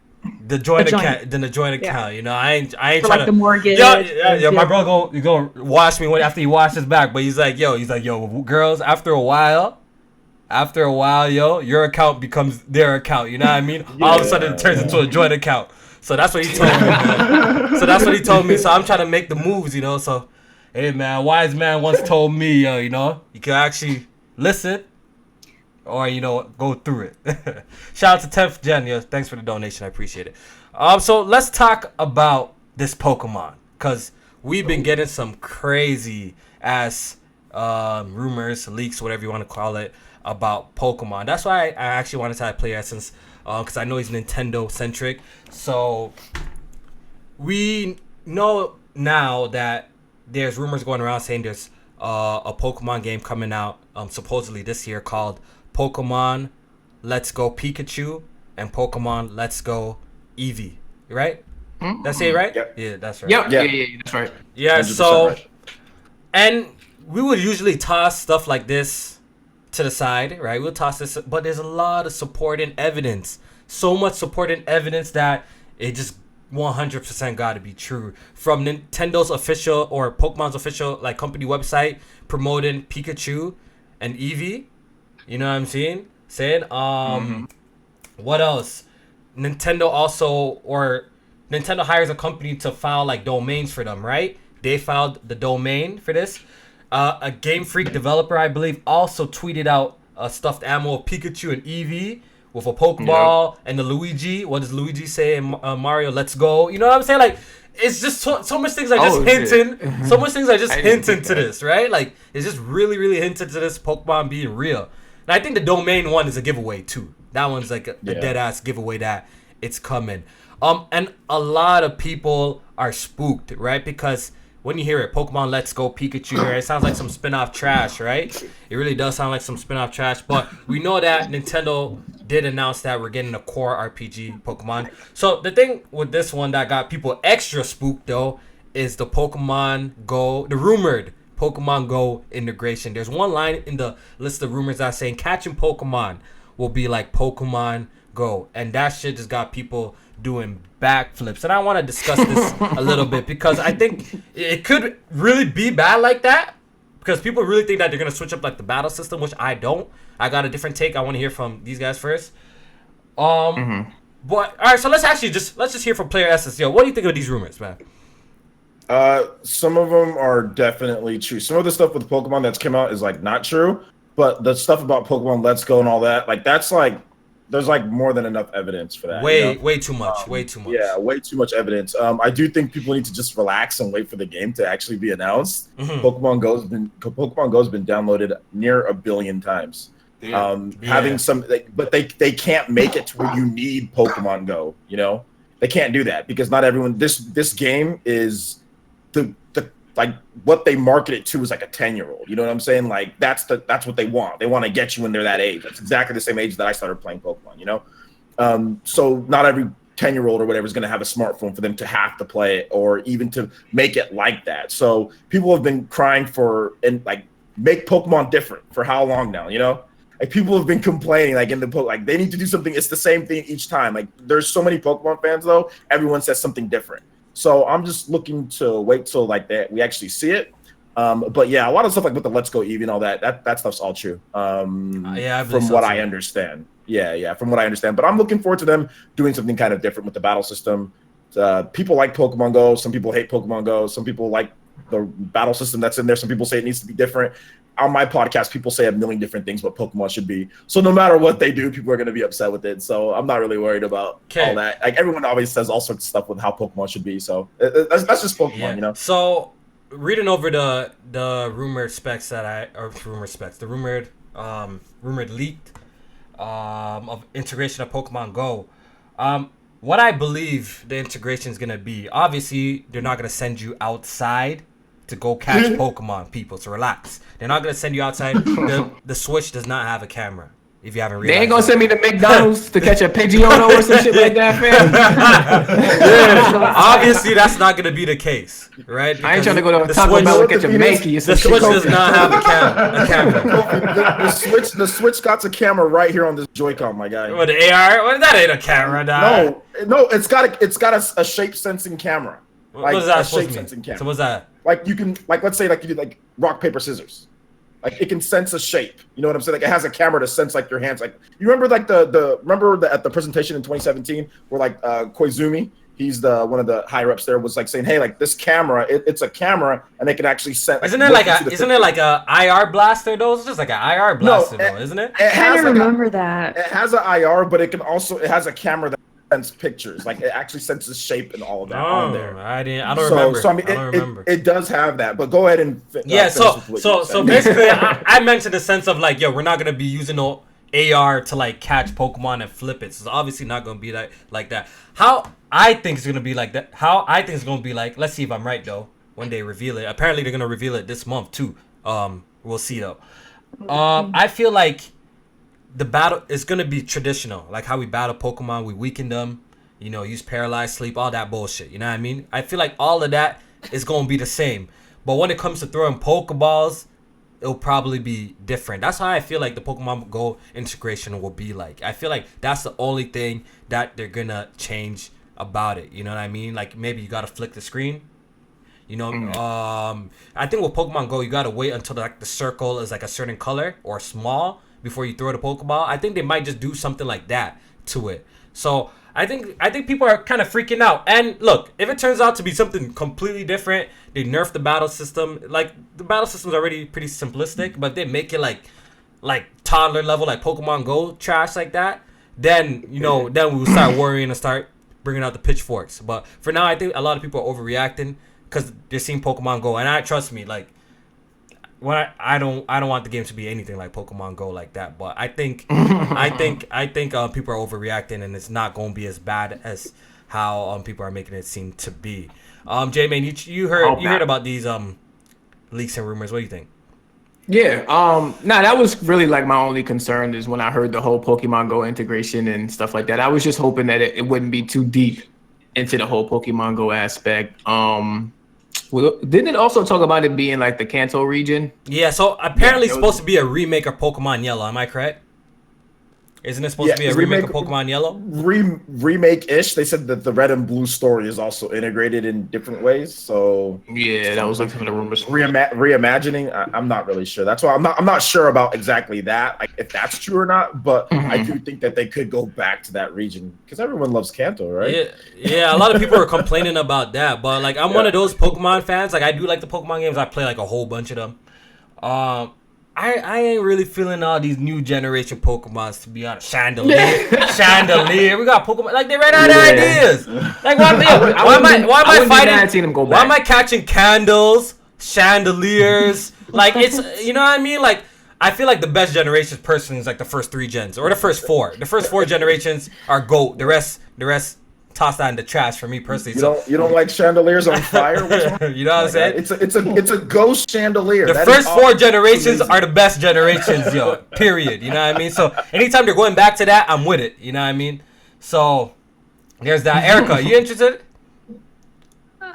the joint joint. account, then the joint account. You know, I ain't For trying like to. the mortgage. Yeah. My bro go wash me after he washes back, but he's like, yo, girls, after a while, yo, your account becomes their account. You know what I mean? All of a sudden, it turns into a joint account. So that's what he told me, man. So I'm trying to make the moves, you know. So, hey, man, a wise man once told me, you know, you can actually listen or, you know, go through it. Shout out to 10th Gen, yo. Thanks for the donation. I appreciate it. So let's talk about this Pokemon, because we've been getting some crazy ass rumors, leaks, whatever you want to call it, about Pokemon. That's why I actually wanted to play Essence, because I know he's Nintendo centric. So we know now that there's rumors going around saying there's a Pokemon game coming out supposedly this year called Pokemon Let's Go Pikachu and Pokemon Let's Go Eevee, right? That's it, right? Yep. Yeah, that's right. Yep. Yeah. Yeah, that's right. Yeah, 100% so right. and we would usually toss stuff like this to the side, right? We'll toss this, but there's a lot of supporting evidence. So much supporting evidence that it just 100% got to be true. From Nintendo's official or Pokemon's official like company website promoting Pikachu and Eevee. You know what I'm saying? What else? Nintendo hires a company to file like domains for them, right? They filed the domain for this. A Game Freak developer, I believe, also tweeted out a stuffed animal of Pikachu and Eevee with a Pokeball and the Luigi. What does Luigi say in Mario? Let's go. You know what I'm saying? Like, it's just so much things are just hinting. So much things are just hinting to this, right? Like, it's just really, really hinting to this Pokemon being real. And I think the domain one is a giveaway too. That one's like a dead ass giveaway that it's coming. And a lot of people are spooked, right? Because when you hear it, Pokemon Let's Go Pikachu, right? It sounds like some spin-off trash, right? It really does sound like some spin-off trash. But we know that Nintendo did announce that we're getting a core RPG Pokemon. So the thing with this one that got people extra spooked, though, is the Pokemon Go, the rumored Pokemon Go integration. There's one line in the list of rumors that's saying catching Pokemon will be like Pokemon Go. And that shit just got people doing backflips. And I want to discuss this a little bit because I think it could really be bad like that, because people really think that they're going to switch up like the battle system, which I don't. I got a different take. I want to hear from these guys first. But all right, so let's just hear from Player Essence. Yo, what do you think of these rumors, man? Some of them are definitely true. Some of the stuff with Pokemon that's come out is like not true, but the stuff about Pokemon Let's Go and all that, like that's like there's like more than enough evidence for that. Way too much. Yeah, way too much evidence. I do think people need to just relax and wait for the game to actually be announced. Pokemon Go's been downloaded near 1 billion times. Having some, but they can't make it to where you need Pokemon Go. You know, they can't do that because not everyone. This game is the like what they market it to is like a 10-year-old. You know what I'm saying? Like that's what they want. They want to get you when they're that age. That's exactly the same age that I started playing Pokemon. You know, so not every 10-year-old or whatever is going to have a smartphone for them to have to play it or even to make it like that. So people have been crying for and like make Pokemon different for how long now? You know, like people have been complaining like in the like they need to do something. It's the same thing each time. Like there's so many Pokemon fans though. Everyone says something different. So I'm just looking to wait till like that we actually see it. But yeah, a lot of stuff like with the Let's Go Eevee and all that stuff's all true. From what I understand. Yeah, from what I understand. But I'm looking forward to them doing something kind of different with the battle system. People like Pokemon Go. Some people hate Pokemon Go. Some people like the battle system that's in there. Some people say it needs to be different. On my podcast, people say a million different things what Pokemon should be. So no matter what they do, people are going to be upset with it. So I'm not really worried about all that. Like everyone always says all sorts of stuff with how Pokemon should be. So that's just Pokemon, you know. So reading over the rumored specs the rumored leaked of integration of Pokemon Go. What I believe the integration is going to be, obviously they're not going to send you outside to go catch Pokemon, people. So relax. They're not gonna send you outside. The Switch does not have a camera. If you haven't realized, they ain't gonna send me to McDonald's to catch a Pidgeotto or some shit like that, fam. Obviously, that's not gonna be the case, right? Because I ain't trying to go to Taco Bell and catch a Mankey. The Switch does not have a camera. The Switch got a camera right here on this Joy-Con, my guy. What, the AR? Well, that ain't a camera, dog. No, it's got a shape sensing camera. Like, what is that supposed to mean? So what's that? Like you can, like let's say like you did like rock paper scissors, like it can sense a shape. You know what I'm saying? Like it has a camera to sense like your hands. Like you remember like at the presentation in 2017 where like Koizumi, he's the one of the higher ups there, was like saying, hey, like this camera, it's a camera and it can actually sense. Isn't it like a IR blaster though? It's just like an IR blaster though, isn't it? I kind of remember that. It has an IR, but it has a camera that sense pictures, like it actually senses shape and all of that on there. I don't remember. So I mean, it does have that. But go ahead and so basically, I mentioned the sense of like, yo, we're not gonna be using no AR to like catch Pokemon and flip it. So it's obviously not gonna be like that. How I think it's gonna be like that. How I think it's gonna be like. Let's see if I'm right though. When they reveal it, apparently they're gonna reveal it this month too. We'll see though. I feel like the battle is going to be traditional, like how we battle Pokemon, we weaken them, you know, use paralyzed sleep, all that bullshit, you know what I mean? I feel like all of that is going to be the same. But when it comes to throwing Pokeballs, it'll probably be different. That's how I feel like the Pokemon Go integration will be like. I feel like that's the only thing that they're going to change about it, you know what I mean? Like maybe you got to flick the screen. You know, I think with Pokemon Go, you got to wait until like the circle is like a certain color or small before you throw the Pokeball. I think they might just do something like that to it. So I think people are kind of freaking out. And look, if it turns out to be something completely different, they nerf the battle system. Like the battle system is already pretty simplistic, but they make it like like toddler level, like Pokemon Go trash like that, then then we'll start worrying and start bringing out the pitchforks. But for now, I think a lot of people are overreacting because they're seeing Pokemon Go, and trust me, like when I don't want the game to be anything like Pokemon Go like that. But I think people are overreacting, and it's not going to be as bad as how people are making it seem to be. J-Man, you heard about these leaks and rumors. What do you think? Yeah, that was really like my only concern is when I heard the whole Pokemon Go integration and stuff like that. I was just hoping that it wouldn't be too deep into the whole Pokemon Go aspect. Didn't it also talk about it being like the Kanto region? Yeah, so apparently it's supposed to be a remake of Pokemon Yellow. Am I correct? Isn't it supposed to be a remake of Pokemon Yellow? Remake-ish. They said that the Red and Blue story is also integrated in different ways. So yeah, that was like some of the rumors. Reimagining. I'm not really sure. That's why I'm not sure about exactly that, like if that's true or not. But I do think that they could go back to that region because everyone loves Kanto, right? Yeah. A lot of people are complaining about that, but like I'm one of those Pokemon fans. Like I do like the Pokemon games. I play like a whole bunch of them. I ain't really feeling all these new generation Pokemons, to be honest. Chandelier. We got Pokemon. Like, they ran out of ideas. Like, why am I catching candles, chandeliers? Like, it's, you know what I mean? Like, I feel like the best generation personally is like the first 3 gens or the first 4. The first 4 generations are GOAT. The rest toss that in the trash for me personally. You don't like chandeliers on fire? You know what I'm saying? It's a ghost chandelier. The first 4 generations are the best generations, yo. Period. You know what I mean? So anytime they're going back to that, I'm with it. You know what I mean? So there's that. Erica, you interested?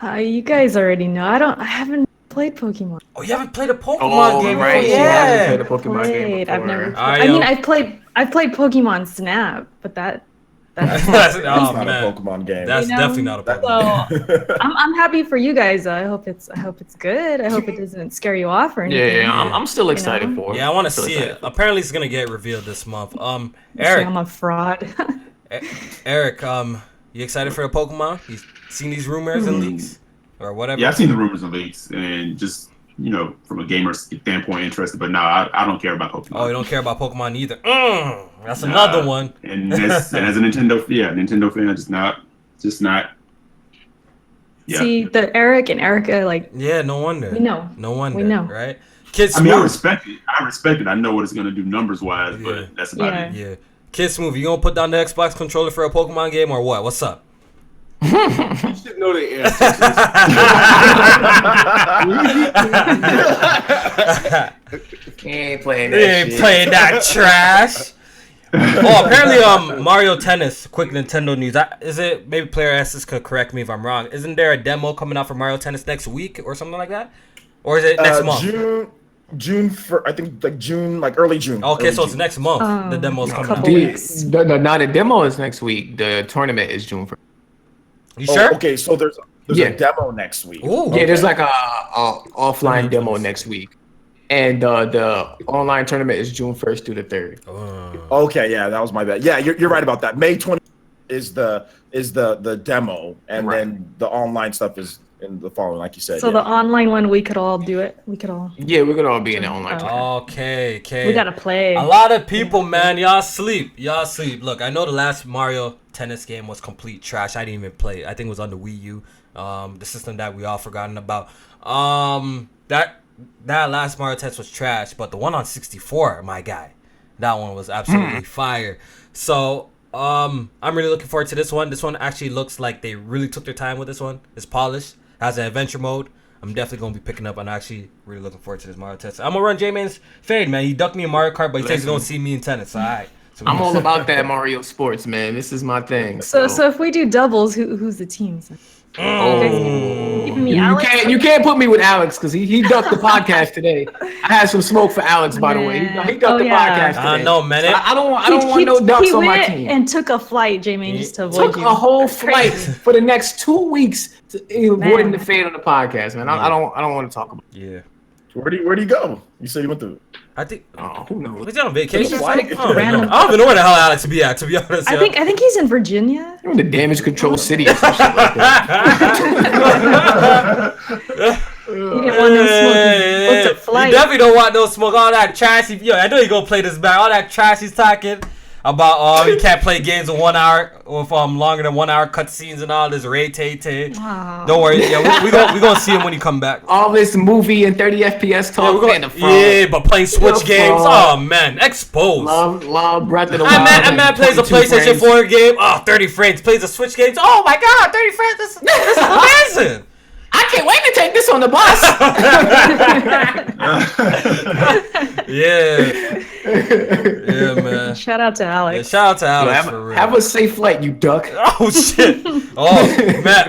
You guys already know. I haven't played Pokemon. Oh, you haven't played a Pokemon game? Right. Before? Yeah. Played a Pokemon game before. I've never. Right, I mean, I've played Pokemon Snap, but that's not a Pokemon game. That's definitely not a Pokemon game. So I'm happy for you guys. I hope it's good. I hope it doesn't scare you off or anything. Yeah, I'm still excited for it. Yeah, I want to see it. Apparently, it's gonna get revealed this month. Eric, I'm a fraud. Eric, you excited for a Pokemon? You seen these rumors and leaks or whatever? Yeah, I've seen the rumors and leaks, and just from a gamer standpoint, interested. But no, I don't care about Pokemon. Oh, you don't care about Pokemon either. That's another one. And as a Nintendo fan, just not. Yeah. See, the Eric and Erica, like. Yeah, no wonder. We know. No wonder. We know. Right? Kid I Smooth. mean, I respect it. I know what it's gonna do numbers wise, but that's about it. Yeah. Kid Smooth, you gonna put down the Xbox controller for a Pokemon game or what? What's up? You should know the answer. He ain't playing that trash. Oh, apparently, Mario Tennis. Quick Nintendo news. Is it? Maybe Player S's could correct me if I'm wrong. Isn't there a demo coming out for Mario Tennis next week or something like that? Or is it next month? I think early June. Okay, so it's June. next month. The demo's coming out. The demo is next week. The tournament is June 1st. You sure? Okay, so there's a demo next week. Ooh. Yeah, there's like a offline demo next week, and the online tournament is June 1st through the 3rd. Okay, yeah, that was my bad. Yeah, you're right about that. May 20th is the demo, and then the online stuff is in the following, like you said. So the online one, we could all do it. We could all. Yeah, we could all be in the online tournament. Okay. We gotta play. A lot of people, man, y'all sleep. Look, I know the last Mario Tennis game was complete trash. I didn't even play it. I think it was on the Wii U, the system that we all forgotten about. That last Mario Tennis was trash, but the one on 64, my guy, that one was absolutely fire. So I'm really looking forward to this one. This one actually looks like they really took their time with this one. It's polished, has an adventure mode. I'm definitely going to be picking up. I'm actually really looking forward to this Mario Tennis. I'm going to run J-Man's fade, man. He ducked me in Mario Kart, but he says he's going to see me in tennis. All right. So I'm all about that Mario sports, man. This is my thing. So if we do doubles, who's the team? You can't put me with Alex because he ducked the podcast today. I had some smoke for Alex, by the way. He ducked the podcast today. I know, man. So I don't want no ducks on my team. And took a flight, J-Man, just to avoid Took a whole flight for the next 2 weeks to avoiding the fade on the podcast, man. I don't want to talk about it. Yeah. Where do you go? You said you went to. I think. Who knows? He's on vacation. I don't random- even know where the hell Alex would be at, to be honest. I think he's in Virginia. You're in the damage control city or some shit like that. He didn't want no smoke. He booked a flight. might. definitely don't want no smoke. All that trash. Yo, I know you gonna play this back. All that trash he's talking about. You can't play games with 1 hour with longer than 1 hour cutscenes and all this ray-tay-tay. Don't worry. Yeah, we gonna see him when he come back. All this movie and 30 FPS talk. But playing Switch games. Oh man, exposed. Love Breath of the Wild. That man plays a PlayStation 4 game. Oh, 30 frames. Plays a Switch games. Oh my God, 30 frames. This is amazing. I can't wait to take this on the bus. Yeah, man. Shout out to Alex. Yeah, shout out to Alex for real. Have a safe flight, you duck. Oh shit. Oh man,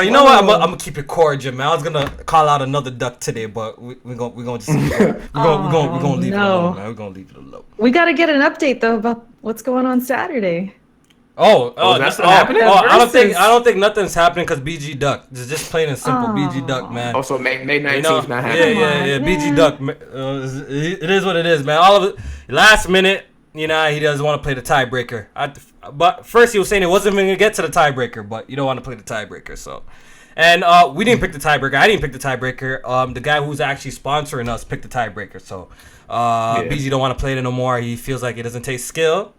you know what? I'm gonna keep it cordial, man. I was gonna call out another duck today, but we're gonna just leave it alone, man. We're gonna leave it alone. We gotta get an update though about what's going on Saturday. That's not happening? I don't think nothing's happening because BG Duck. It's just plain and simple. BG Duck, man. Also, May 19th not happening. Yeah. BG Duck. It is what it is, man. All of it. Last minute, he doesn't want to play the tiebreaker. But first he was saying it wasn't even gonna get to the tiebreaker, but you don't want to play the tiebreaker, so. And we didn't pick the tiebreaker. I didn't pick the tiebreaker. The guy who's actually sponsoring us picked the tiebreaker. So BG don't want to play it no more. He feels like it doesn't take skill.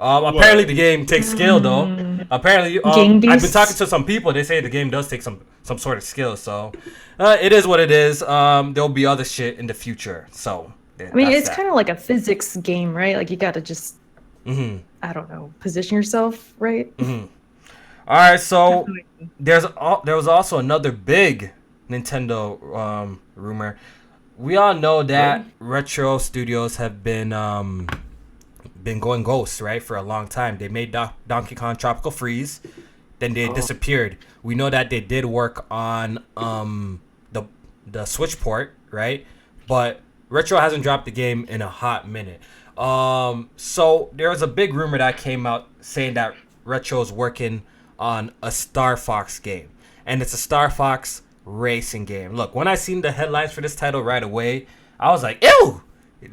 Apparently the game takes skill though. Apparently, I've been talking to some people. They say the game does take some sort of skill. So it is what it is. There'll be other shit in the future. So I mean, it's kind of like a physics game, right? Like you got to just, I don't know, position yourself, right? All right. So there was also another big Nintendo rumor. We all know that Retro Studios have been going ghost, right, for a long time. They made Donkey Kong Tropical Freeze, then they disappeared. We know that they did work on the Switch port, right? But Retro hasn't dropped the game in a hot minute. So there was a big rumor that came out saying that Retro's working on a Star Fox game, and it's a Star Fox racing game. Look, when I seen the headlines for this title right away, I was like, ew.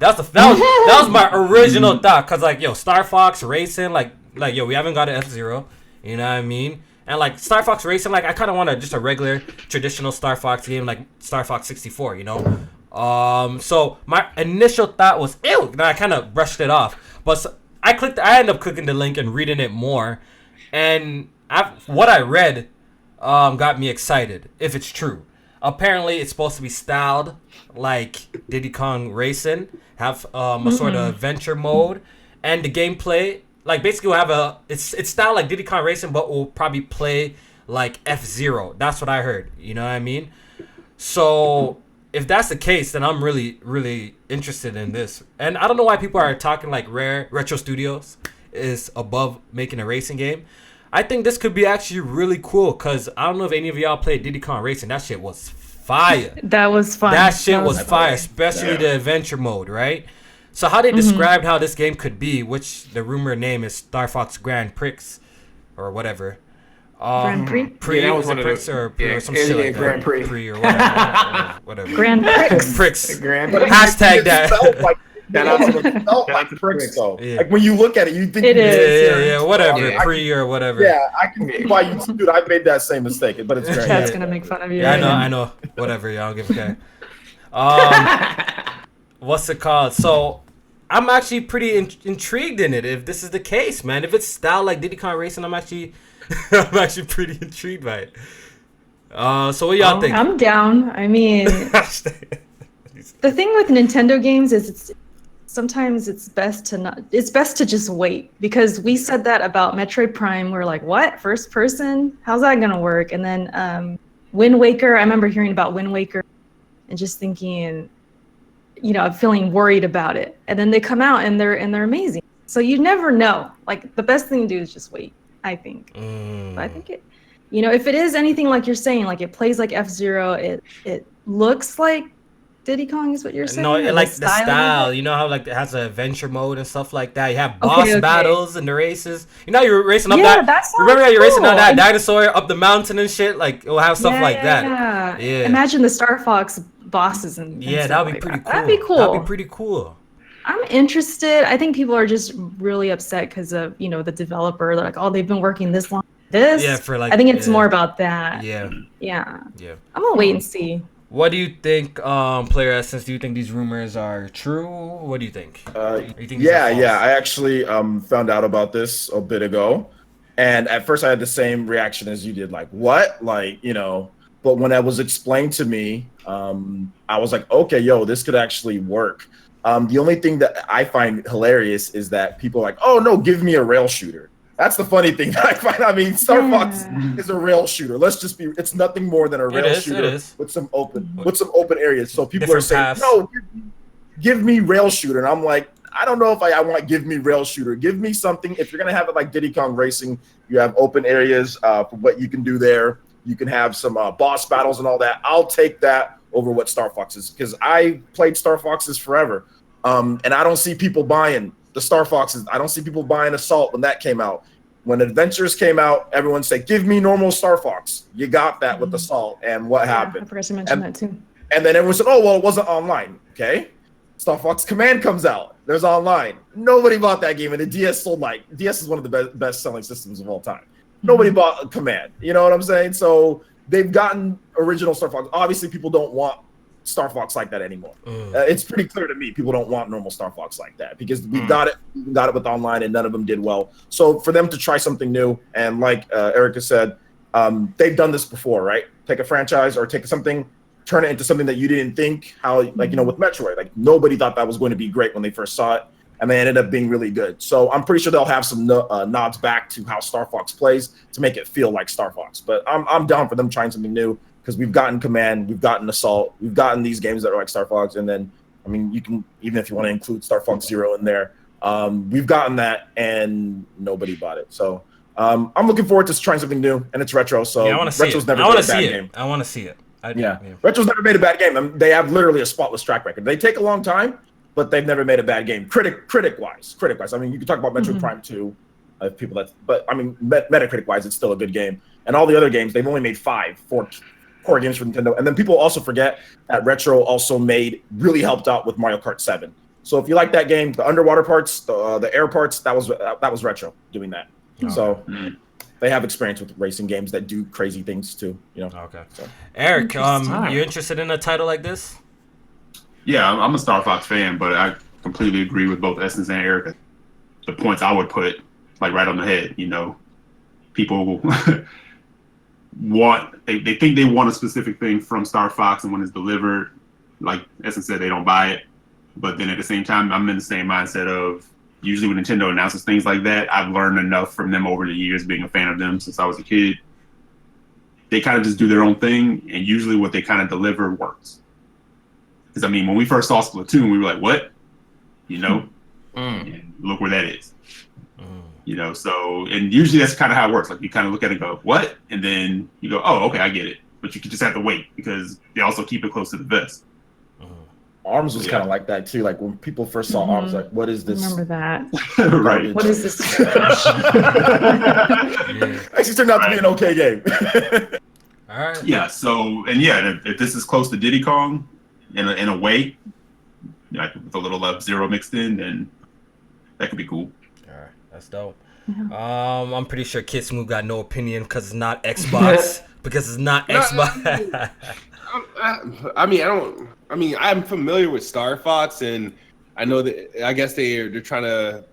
That was my original thought, cause like Star Fox Racing, like we haven't got an F-Zero, you know what I mean? And like Star Fox Racing, like I kind of want just a regular traditional Star Fox game, like Star Fox 64, you know. So my initial thought was ew, and I kind of brushed it off, but I ended up clicking the link and reading it more, and what I read got me excited if it's true. Apparently, it's supposed to be styled like Diddy Kong Racing, have a sort of adventure mode, and the gameplay, like basically will have it's styled like Diddy Kong Racing, but will probably play like F-Zero. That's what I heard. You know what I mean? So if that's the case, then I'm really, really interested in this. And I don't know why people are talking like Retro Studios is above making a racing game. I think this could be actually really cool, because I don't know if any of y'all played Diddy Kong Racing. That shit was fire. That was fun. That shit was fire, especially the adventure mode, right? So how they described how this game could be, which the rumor name is Star Fox Grand Prix or whatever. Grand Prix? That was one of Prix the, or some shit like Grand that. Prix. Or whatever. Grand Prix. Prix. Grand Hashtag that. It felt like pricks though. Yeah. Like when you look at it, you think It is. Yeah, whatever. Yeah. Pre or whatever. Yeah, I can see why you, dude. I made that same mistake, but it's great. Chat's gonna make fun of you. Yeah, right now. I know. Whatever, y'all give a care. What's it called? So, I'm actually pretty intrigued in it. If this is the case, man, if it's styled like Diddy Kong Racing, I'm actually pretty intrigued by it. So what y'all think? I'm down. I mean, the thing with Nintendo games is sometimes it's best to just wait, because we said that about Metroid Prime. We're like, what? First person? How's that gonna work? And then Wind Waker, I remember hearing about Wind Waker and just thinking, feeling worried about it. And then they come out and they're amazing. So you never know. Like the best thing to do is just wait, I think. But I think if it is anything like you're saying, like it plays like F-Zero, it looks like Diddy Kong is what you're saying? No, like the style. You know how like it has an adventure mode and stuff like that. You have boss battles in the races. You know you're racing up remember how you're racing on that dinosaur up the mountain and shit? Like it'll have stuff like that. Yeah. Imagine the Star Fox bosses and that would be pretty cool. That'd be cool. That'd be pretty cool. I'm interested. I think people are just really upset because of the developer. They're like, oh, they've been working this long. I think it's more about that. Yeah. I'm gonna wait and see. What do you think, Player Essence? Do you think these rumors are true? What do you think? You think these are false? Yeah. I actually found out about this a bit ago, and at first I had the same reaction as you did, like what, like But when that was explained to me, I was like, okay, yo, this could actually work. The only thing that I find hilarious is that people are like, oh no, give me a rail shooter. That's the funny thing that I find. I mean, Star Fox is a rail shooter. Let's just be—it's nothing more than a rail shooter with some open areas. So people are saying, no, give me rail shooter, and I'm like, I don't know if I want give me rail shooter. Give me something. If you're gonna have it like Diddy Kong Racing, you have open areas for what you can do there. You can have some boss battles and all that. I'll take that over what Star Fox is, because I played Star Foxes forever, and I don't see people buying the Star Foxes. I don't see people buying Assault when that came out. When Adventures came out, everyone said, give me normal Star Fox. You got that with Assault, and what happened? I forgot to mention that too. And then everyone said, oh, well, it wasn't online. Okay. Star Fox Command comes out. There's online. Nobody bought that game, and the DS sold DS is one of the best-selling systems of all time. Nobody bought Command. You know what I'm saying? So they've gotten original Star Fox. Obviously, people don't want Star Fox like that anymore. It's pretty clear to me people don't want normal Star Fox like that, because we got it with online, and none of them did well. So for them to try something new, and like Erica said, they've done this before, right? Take a franchise or take something, turn it into something that you didn't think, with Metroid. Like, nobody thought that was going to be great when they first saw it, and they ended up being really good. So I'm pretty sure they'll have some nods back to how Star Fox plays to make it feel like Star Fox. But I'm down for them trying something new, because we've gotten Command, we've gotten Assault, we've gotten these games that are like Star Fox, and then, I mean, you can, even if you want to include Star Fox Zero in there, we've gotten that, and nobody bought it. So I'm looking forward to trying something new, and it's retro, so I want to see Retro's it. never I want been to a bad see it. game. I want to see it. Retro's never made a bad game. They have literally a spotless track record. They take a long time, but they've never made a bad game. Critic-wise. I mean, you can talk about Metroid Prime 2, but I mean, Metacritic-wise, it's still a good game. And all the other games, they've only made 4 core games for Nintendo. And then people also forget that Retro also really helped out with Mario Kart 7. So if you like that game, the underwater parts, the air parts, that was Retro doing that. So they have experience with racing games that do crazy things too. Okay. So. Eric, you interested in a title like this? Yeah, I'm a Star Fox fan, but I completely agree with both Essence and Erica. The points I would put like right on the head. People they think they want a specific thing from Star Fox, and when it's delivered, like Essence said, they don't buy it. But then at the same time, I'm in the same mindset of, usually when Nintendo announces things like that, I've learned enough from them over the years, being a fan of them since I was a kid. They kind of just do their own thing, and usually what they kind of deliver works. Because, I mean, when we first saw Splatoon, we were like, what? And look where that is. So, and usually that's kind of how it works. Like, you kind of look at it and go, what? And then you go, oh, okay, I get it. But you just have to wait, because they also keep it close to the vest. ARMS was kind of like that too. Like, when people first saw ARMS, like, what is this? Remember that? Right. What is this? Actually turned out to be an okay game. All right. Yeah. So, and yeah, if this is close to Diddy Kong in a way, like with a little F-Zero mixed in, then that could be cool. All right, that's dope. Yeah. I'm pretty sure Kid Smooth got no opinion because it's not Xbox. Xbox. I'm familiar with Star Fox, and I know that, I guess they're trying to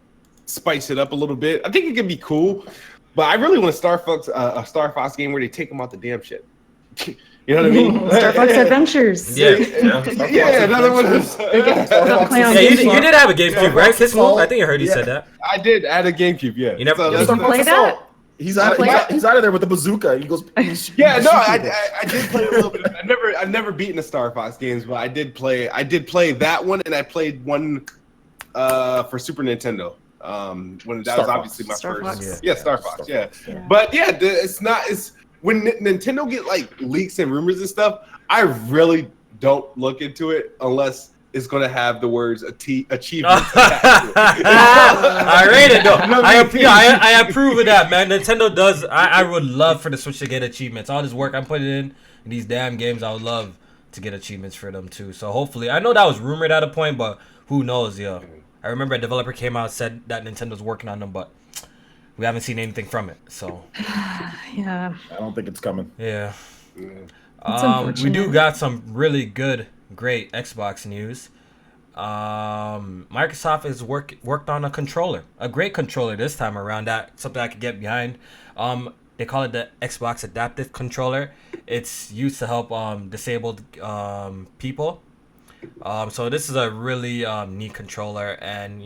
spice it up a little bit. I think it could be cool, but I really want a Star Fox game where they take them out the damn shit. You know what I mean? Star Fox Adventures. Yeah. Another one. You did have a GameCube, right? Kid Smooth? I think I heard you said that. I did. I had a GameCube. Yeah. You never play that? He's out of there with the bazooka. He goes. I did play a little bit. I've never beaten the Star Fox games, but I did play that one, and I played one for Super Nintendo. When that was obviously my first. Star Fox. Yeah. But yeah, it's when Nintendo get like leaks and rumors and stuff, I really don't look into it unless it's going to have the words achievements attached to it. I rate it though. I approve of that, man. Nintendo does. I would love for the Switch to get achievements. All this work I'm putting in these damn games, I would love to get achievements for them too. So hopefully, I know that was rumored at a point, but who knows, yo. I remember a developer came out and said that Nintendo's working on them, but we haven't seen anything from it. So yeah, I don't think it's coming. Yeah. It's We unfortunate. do got some really great Xbox news. Microsoft has worked on a great controller this time around. That something I could get behind. They call it the Xbox Adaptive Controller. It's used to help disabled people. So this is a really neat controller, and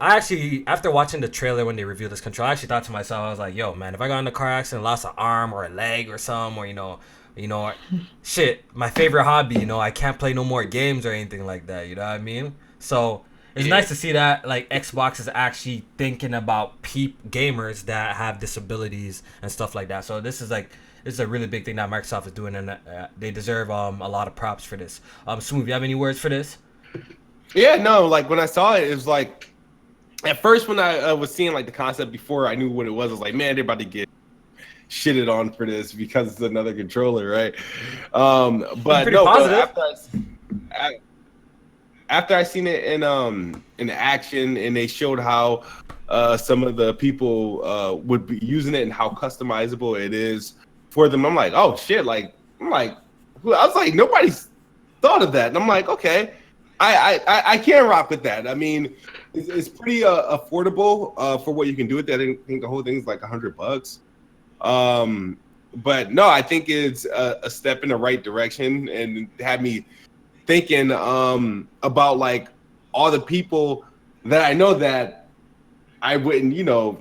I actually, after watching the trailer when they reviewed this controller, I actually thought to myself, I was like, yo, man, if I got in a car accident, lost an arm or a leg or something, or shit, my favorite hobby, I can't play no more games or anything like that, you know what I mean? So it's nice to see that like Xbox is actually thinking about gamers that have disabilities and stuff like that. So this is a really big thing that Microsoft is doing, and they deserve a lot of props for this. Smooth, you have any words for this? Yeah, no, like when I saw it, it was like, at first when I was seeing like the concept before I knew what it was, I was like, man, they're about to get shitted on for this because it's another controller, right? But no, after I seen it in action, and they showed how some of the people would be using it and how customizable it is for them, I'm like, oh shit! I was like, nobody's thought of that, and I'm like, okay, I can rock with that. I mean, it's pretty affordable for what you can do with that. I think the whole thing's like $100. But no, I think it's a step in the right direction, and had me thinking about like all the people that I know that I wouldn't,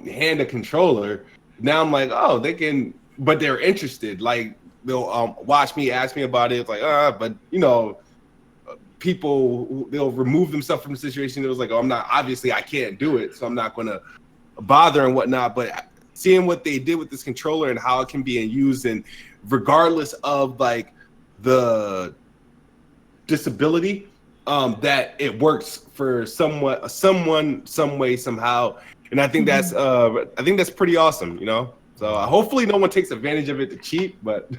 hand a controller. Now I'm like, oh, they can, but they're interested. Like they'll watch me, ask me about it. It's like, but people, they'll remove themselves from the situation. It was like, oh, I can't do it, so I'm not going to bother and whatnot. But seeing what they did with this controller and how it can be used, and regardless of like the disability, that it works for someone, some way, somehow. And I think that's pretty awesome, So hopefully no one takes advantage of it to cheat, but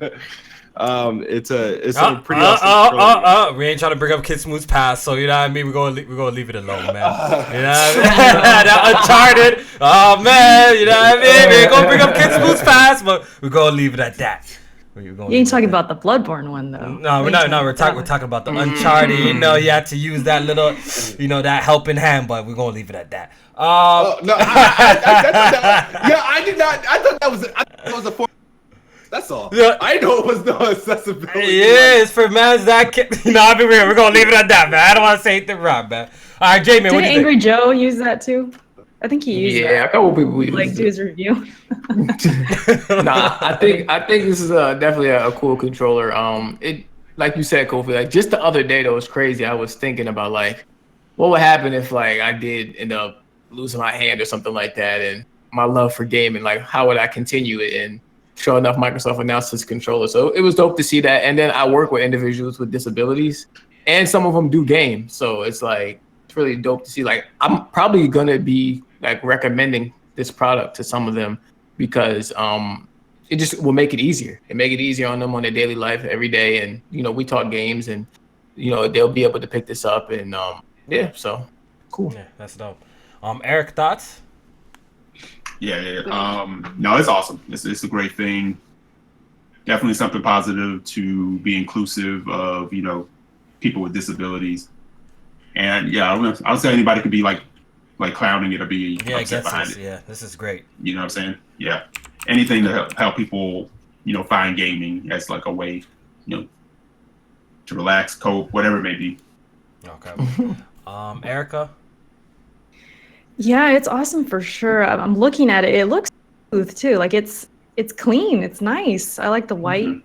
it's a pretty awesome. We ain't trying to bring up Kid Smooth's past, so you know what I mean. We're gonna leave it alone, man. You know what I mean? That Uncharted. Oh man, you know what I mean. We ain't gonna bring up Kid Smooth's past, but we're gonna leave it at that. You ain't talking about the Bloodborne one though. No, we're not. No, we're talking about the Uncharted. You had to use that little, that helping hand, but we're gonna leave it at that. No, I did not. I thought that was a form. That's all. Yeah. I know it was no accessibility. Yeah, it's for man's that kid. I'll be real. We're gonna leave it at that, man. I don't want to say anything wrong, man. All right, J-Man, what do you think? Angry Joe use that too? I think he used that. Yeah, a couple people do his review. Nah, I think this is definitely a cool controller. It, like you said, Kofi, like just the other day, that was crazy. I was thinking about like, what would happen if like I did end up losing my hand or something like that, and my love for gaming, like how would I continue it? And sure enough, Microsoft announced this controller, so it was dope to see that. And then I work with individuals with disabilities, and some of them do game, so it's like it's really dope to see. Like I'm probably gonna be like recommending this product to some of them because it just will make it easier. It make it easier on them on their daily life every day. And we talk games, and they'll be able to pick this up. And yeah, so cool. Yeah, that's dope. Eric, thoughts? Yeah. No, it's awesome. It's a great thing. Definitely something positive to be inclusive of people with disabilities. And yeah, I don't say anybody could be like clowning it or be upset behind it. Yeah, this is great. You know what I'm saying? Yeah. Anything to help people, find gaming as like a way, to relax, cope, whatever it may be. Okay. Erica? Yeah, it's awesome for sure. I'm looking at it. It looks smooth too. Like it's clean. It's nice. I like the white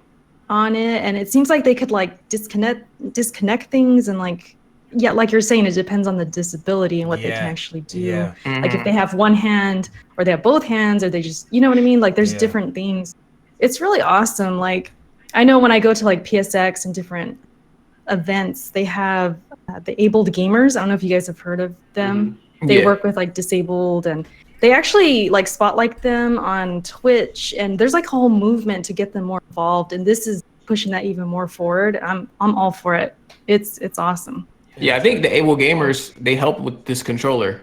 on it, and it seems like they could like disconnect things, and like like you're saying, it depends on the disability and what they can actually do. Yeah. Like if they have one hand, or they have both hands, or they just, you know what I mean? Like there's different things. It's really awesome. Like I know when I go to like PSX and different events, they have the abled gamers. I don't know if you guys have heard of them. They work with like disabled, and they actually like spotlight them on Twitch, and there's like a whole movement to get them more involved. And this is pushing that even more forward. I'm all for it. It's awesome. Yeah, I think the able gamers, they help with this controller.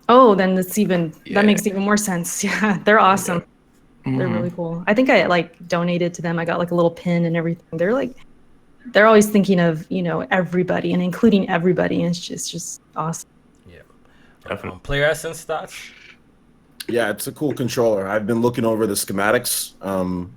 Oh, then that's that makes even more sense. Yeah, they're awesome. They're really cool. I think I like donated to them. I got like a little pin and everything. They're always thinking of, you know, everybody and including everybody. And it's just awesome. Yeah. Player essence thoughts? Yeah, it's a cool controller. I've been looking over the schematics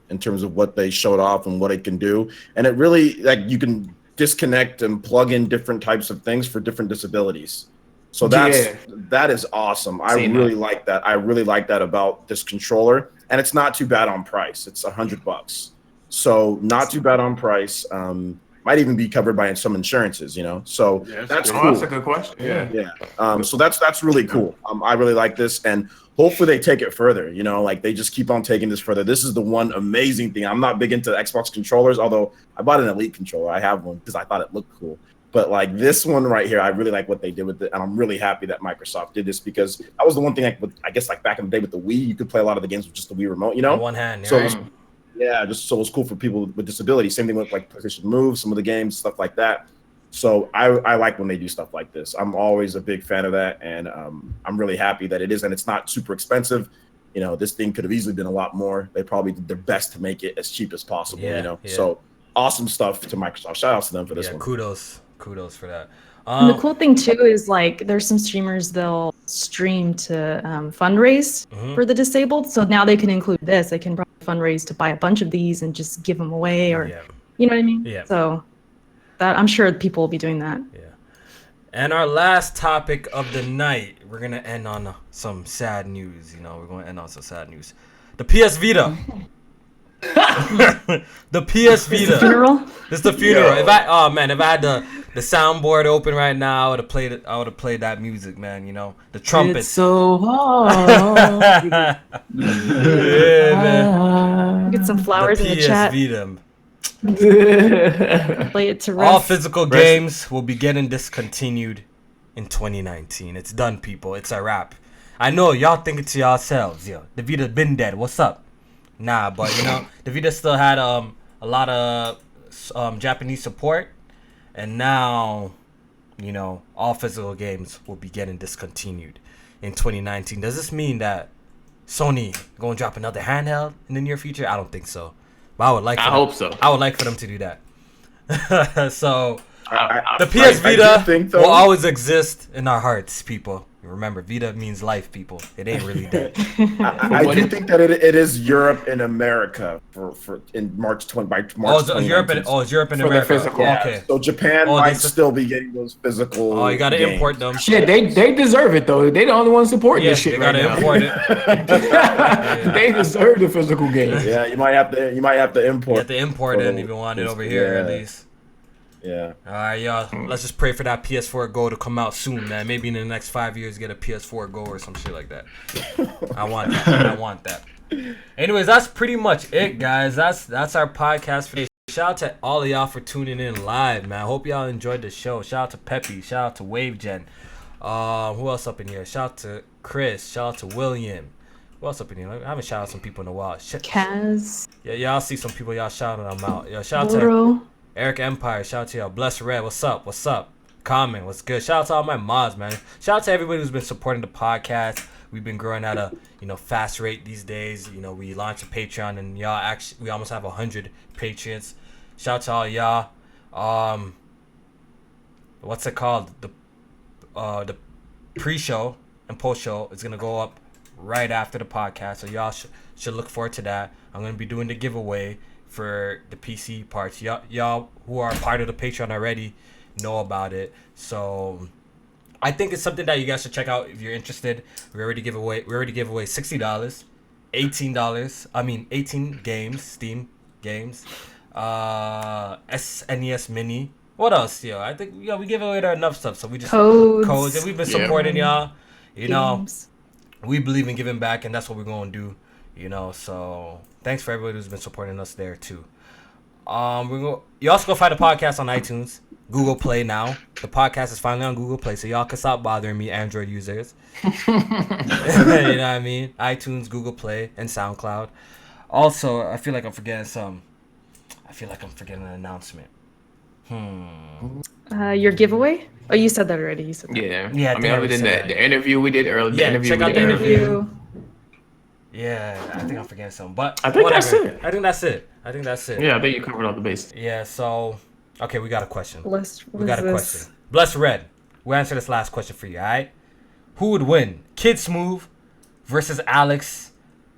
in terms of what they showed off and what it can do. And it really, like, you can disconnect and plug in different types of things for different disabilities. So that is awesome. I really like that. I really like that about this controller. And it's not too bad on price. It's $100. So not too bad on price. Might even be covered by some insurances, you know. So that's cool. That's a good question. Yeah. So that's really cool. I really like this, and hopefully they take it further. You know, like they just keep on taking this further. This is the one amazing thing. I'm not big into Xbox controllers, although I bought an Elite controller. I have one because I thought it looked cool. But like this one right here, I really like what they did with it, and I'm really happy that Microsoft did this because that was the one thing I guess like back in the day with the Wii, you could play a lot of the games with just the Wii remote. You know, On one hand. So just so it was cool for people with disabilities. Same thing with like PlayStation Move, some of the games, stuff like that. So I like when they do stuff like this. I'm always a big fan of that, and I'm really happy that it is, and it's not super expensive. You know, this thing could have easily been a lot more. They probably did their best to make it as cheap as possible. You know, so awesome stuff to Microsoft. Shout outs to them for this one. Kudos for that. And the cool thing too is like there's some streamers they'll stream to fundraise for the disabled. So now they can include this. They can probably fundraise to buy a bunch of these and just give them away, or you know what I mean? Yeah. So that I'm sure people will be doing that. Yeah. And our last topic of the night, we're gonna end on some sad news. You know, we're gonna end on some sad news. The PS Vita. The PS Vita. The funeral? It's the funeral. If I had the soundboard open right now, I would have played that music, man. You know, the trumpet. It's so hard. Yeah, man. Get some flowers in the PS chat. Vita. Play it to rest. All physical games will be getting discontinued in 2019. It's done, people. It's a wrap. I know y'all thinking to yourselves, yo, the Vita been dead. What's up? Nah, but you know, the Vita still had a lot of Japanese support, and now, you know, all physical games will be getting discontinued in 2019. Does this mean that Sony gonna drop another handheld in the near future? I don't think so, but I would like. I hope so. I would like for them to do that. So the I PS Vita think, will always exist in our hearts, people. Remember, Vita means life, people. It ain't really dead. I do think that it is Europe and America for in March 20 by March. It's Europe and America. physical. Okay. So Japan might still be getting those physical. Oh, you gotta games. import them. Shit, they deserve it though. They the only ones supporting this shit they right gotta now. import it. They deserve the physical game. Yeah, you might have to import. You have to import it if you want it over here at least. Yeah. All right, y'all. Let's just pray for that PS4 Go to come out soon, man. Maybe in the next 5 years, get a PS4 Go or some shit like that. I want that. Anyways, that's pretty much it, guys. That's our podcast for today. Shout out to all of y'all for tuning in live, man. I hope y'all enjoyed the show. Shout out to Peppy. Shout out to WaveGen. Who else up in here? Shout out to Chris. Shout out to William. Who else up in here? I haven't shouted out some people in a while. Kaz. Yeah, y'all see some people. Y'all shouting them out. Yo, shout out to Loro. Eric Empire, shout out to y'all. Bless Red, what's up? What's up? Comment, what's good? Shout out to all my mods, man. Shout out to everybody who's been supporting the podcast. We've been growing at a fast rate these days. You know, we launched a Patreon, and we almost have 100 Patreons. Shout out to all y'all. What's it called? The pre-show and post-show is gonna go up right after the podcast, so y'all should look forward to that. I'm gonna be doing the giveaway for the PC parts. Y'all who are part of the Patreon already know about it. So I think it's something that you guys should check out if you're interested. We already give away $60, $18. 18 games, Steam games, SNES Mini. What else, yo? I think we give away enough stuff. So we just codes, and we've been supporting y'all. You know, we believe in giving back, and that's what we're gonna do. You know, so thanks for everybody who's been supporting us there too. You also go find the podcast on iTunes, Google Play now. The podcast is finally on Google Play, so y'all can stop bothering me, Android users. You know what I mean? iTunes, Google Play, and SoundCloud. Also, I feel like I'm forgetting an announcement. Your giveaway? Oh, you said that already. Yeah. Yeah. I mean, other than the interview we did earlier. Yeah, check out the interview. Yeah, I think I'm forgetting something, but I think whatever. that's it. I think that's it. I think that's it. Yeah, I think you covered all the bases. Yeah. So, okay, we got a question. What We got a is question. this? Bless Red. We'll answer this last question for you. All right. Who would win? Kid Smooth versus Alex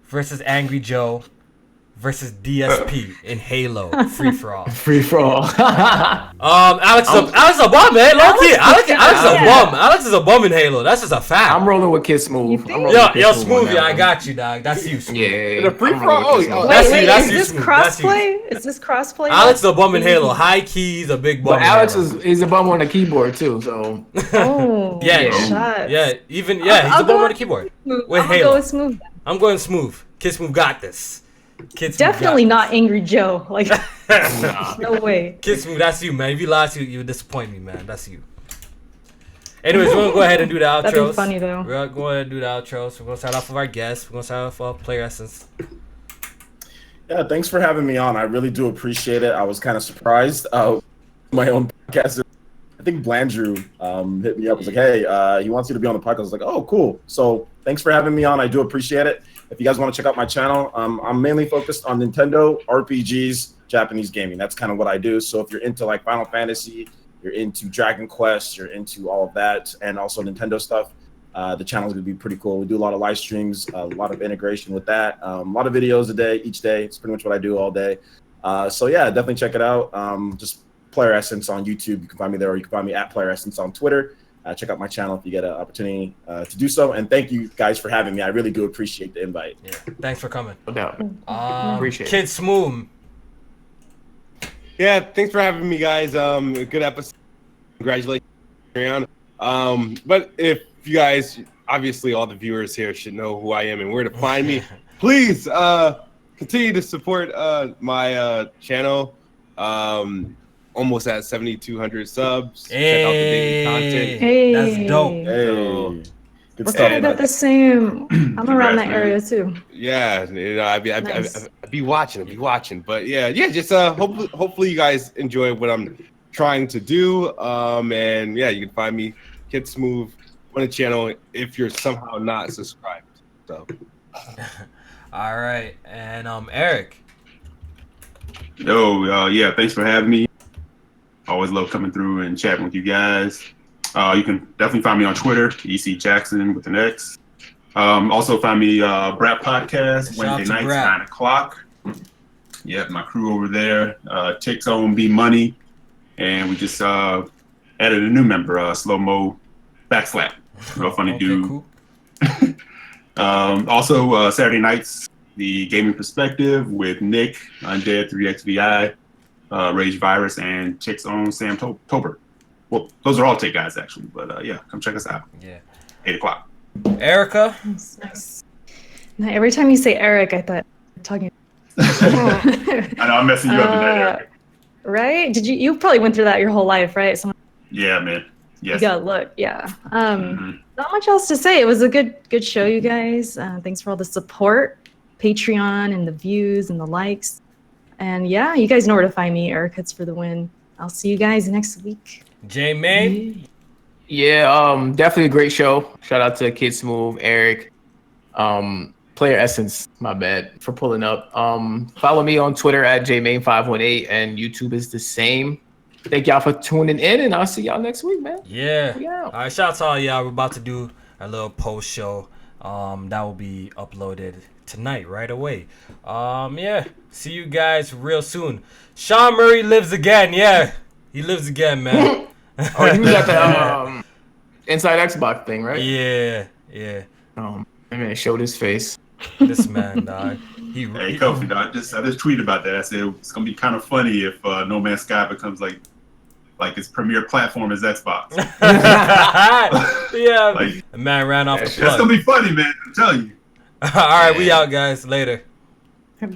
versus Angry Joe versus DSP in Halo free for all. Free for all. Alex is a bum, man. Low key. Alex is a bum. Alex is a bum in Halo. That's just a fact. I'm rolling with Kid Smooth. You think? I'm rolling with Kid Yo, on Smooth, that yeah, I one. got you, dog. That's you, Smooth. Yeah. The free I'm for rolling all. with Kid Smooth. That's you, Wait, that's is you, this Smooth. That's you. crossplay? Is this crossplay? Alex is a bum in Halo. High key, he's a big bum. But in Alex Halo. he's a bum on the keyboard too, so Oh, Yeah. shots. Yeah, he's I'll a bum go on the with keyboard. Smooth. With I'm gonna Halo. go with Smooth. I'm going Smooth. Kid Smooth got this. Kid Smooth Definitely got not Angry Joe. Like, this. no way. Kid Smooth, that's you, man. If you lie to you disappoint me, man. That's you. Anyways, we're gonna go ahead and do the outros. That'd be funny, though. We're gonna go ahead and do the outros. We're gonna start off with our guests. We're gonna start off with Player Essence. Yeah, thanks for having me on. I really do appreciate it. I was kind of surprised. My own podcast. I think Blandrew hit me up. Was like, hey, he wants you to be on the podcast. I was like, oh, cool. So thanks for having me on. I do appreciate it. If you guys want to check out my channel, I'm mainly focused on Nintendo, RPGs, Japanese gaming. That's kind of what I do. So if you're into like Final Fantasy, you're into Dragon Quest, you're into all of that, and also Nintendo stuff, the channel is going to be pretty cool. We do a lot of live streams, a lot of integration with that, a lot of videos each day. It's pretty much what I do all day. So yeah, definitely check it out. Just Player Essence on YouTube. You can find me there, or you can find me at Player Essence on Twitter. Check out my channel if you get an opportunity to do so. And thank you guys for having me. I really do appreciate the invite. Yeah, thanks for coming. no doubt. Appreciate it. Kid Smooth. Yeah, thanks for having me, guys. Good episode. Congratulations, Marianne. But if you guys, obviously, all the viewers here should know who I am and where to find me. Please continue to support my channel. Almost at 7,200 subs. Check out the daily content. Hey. That's dope. Hey, good We're stuff. kind of at the same. I'm around that man. area, too. Yeah, you know, I'd Nice. be watching. But yeah, just hopefully you guys enjoy what I'm trying to do. And yeah, you can find me Kid Smooth on the channel if you're somehow not subscribed. So All right, and Eric. Yo, yeah, thanks for having me. Always love coming through and chatting with you guys. You can definitely find me on Twitter, EC Jackson with an X. Also find me Brat Podcast, Shout out Wednesday to nights, Brat. 9 o'clock. Yep, my crew over there, Tick's own B Money. And we just added a new member, Slow Mo Backslap. Real funny Okay, dude. cool. Also, Saturday nights, the Gaming Perspective with Nick, Undead 3XVI, Rage Virus, and Chick's own Sam Tober. Well, those are all Tick guys, actually. But yeah, come check us out. Yeah. 8 o'clock. Erica. Nice. Now, every time you say Eric, I thought you're talking. I know I'm messing you up in that area. Right? Did you probably went through that your whole life, right? Someone Yeah, man. you Yes. got look, yeah. Mhm. Not much else to say. It was a good show, you guys. Thanks for all the support, Patreon, and the views and the likes. And yeah, you guys know where to find me. Eric Hits for the win. I'll see you guys next week. J May. Yeah, definitely a great show. Shout out to Kid Smooth, Eric, Player Essence, my bad, for pulling up. Follow me on Twitter at jmain518, and YouTube is the same. Thank y'all for tuning in, and I'll see y'all next week, man. Yeah. We out. All right, shout out to all y'all. We're about to do our little post show. That will be uploaded tonight, right away. Yeah. See you guys real soon. Sean Murray lives again. Yeah, he lives again, man. Oh, he was at the Inside Xbox thing, right? Yeah. That man showed his face. This man, dog. Hey, Kofi, dog, I just tweeted about that. I said it's gonna be kind of funny if No Man's Sky becomes like its premier platform is Xbox. Yeah. Like, the man ran off the that's plug. gonna be funny, man. I'm telling you. All right, we out, guys. Later. Bye.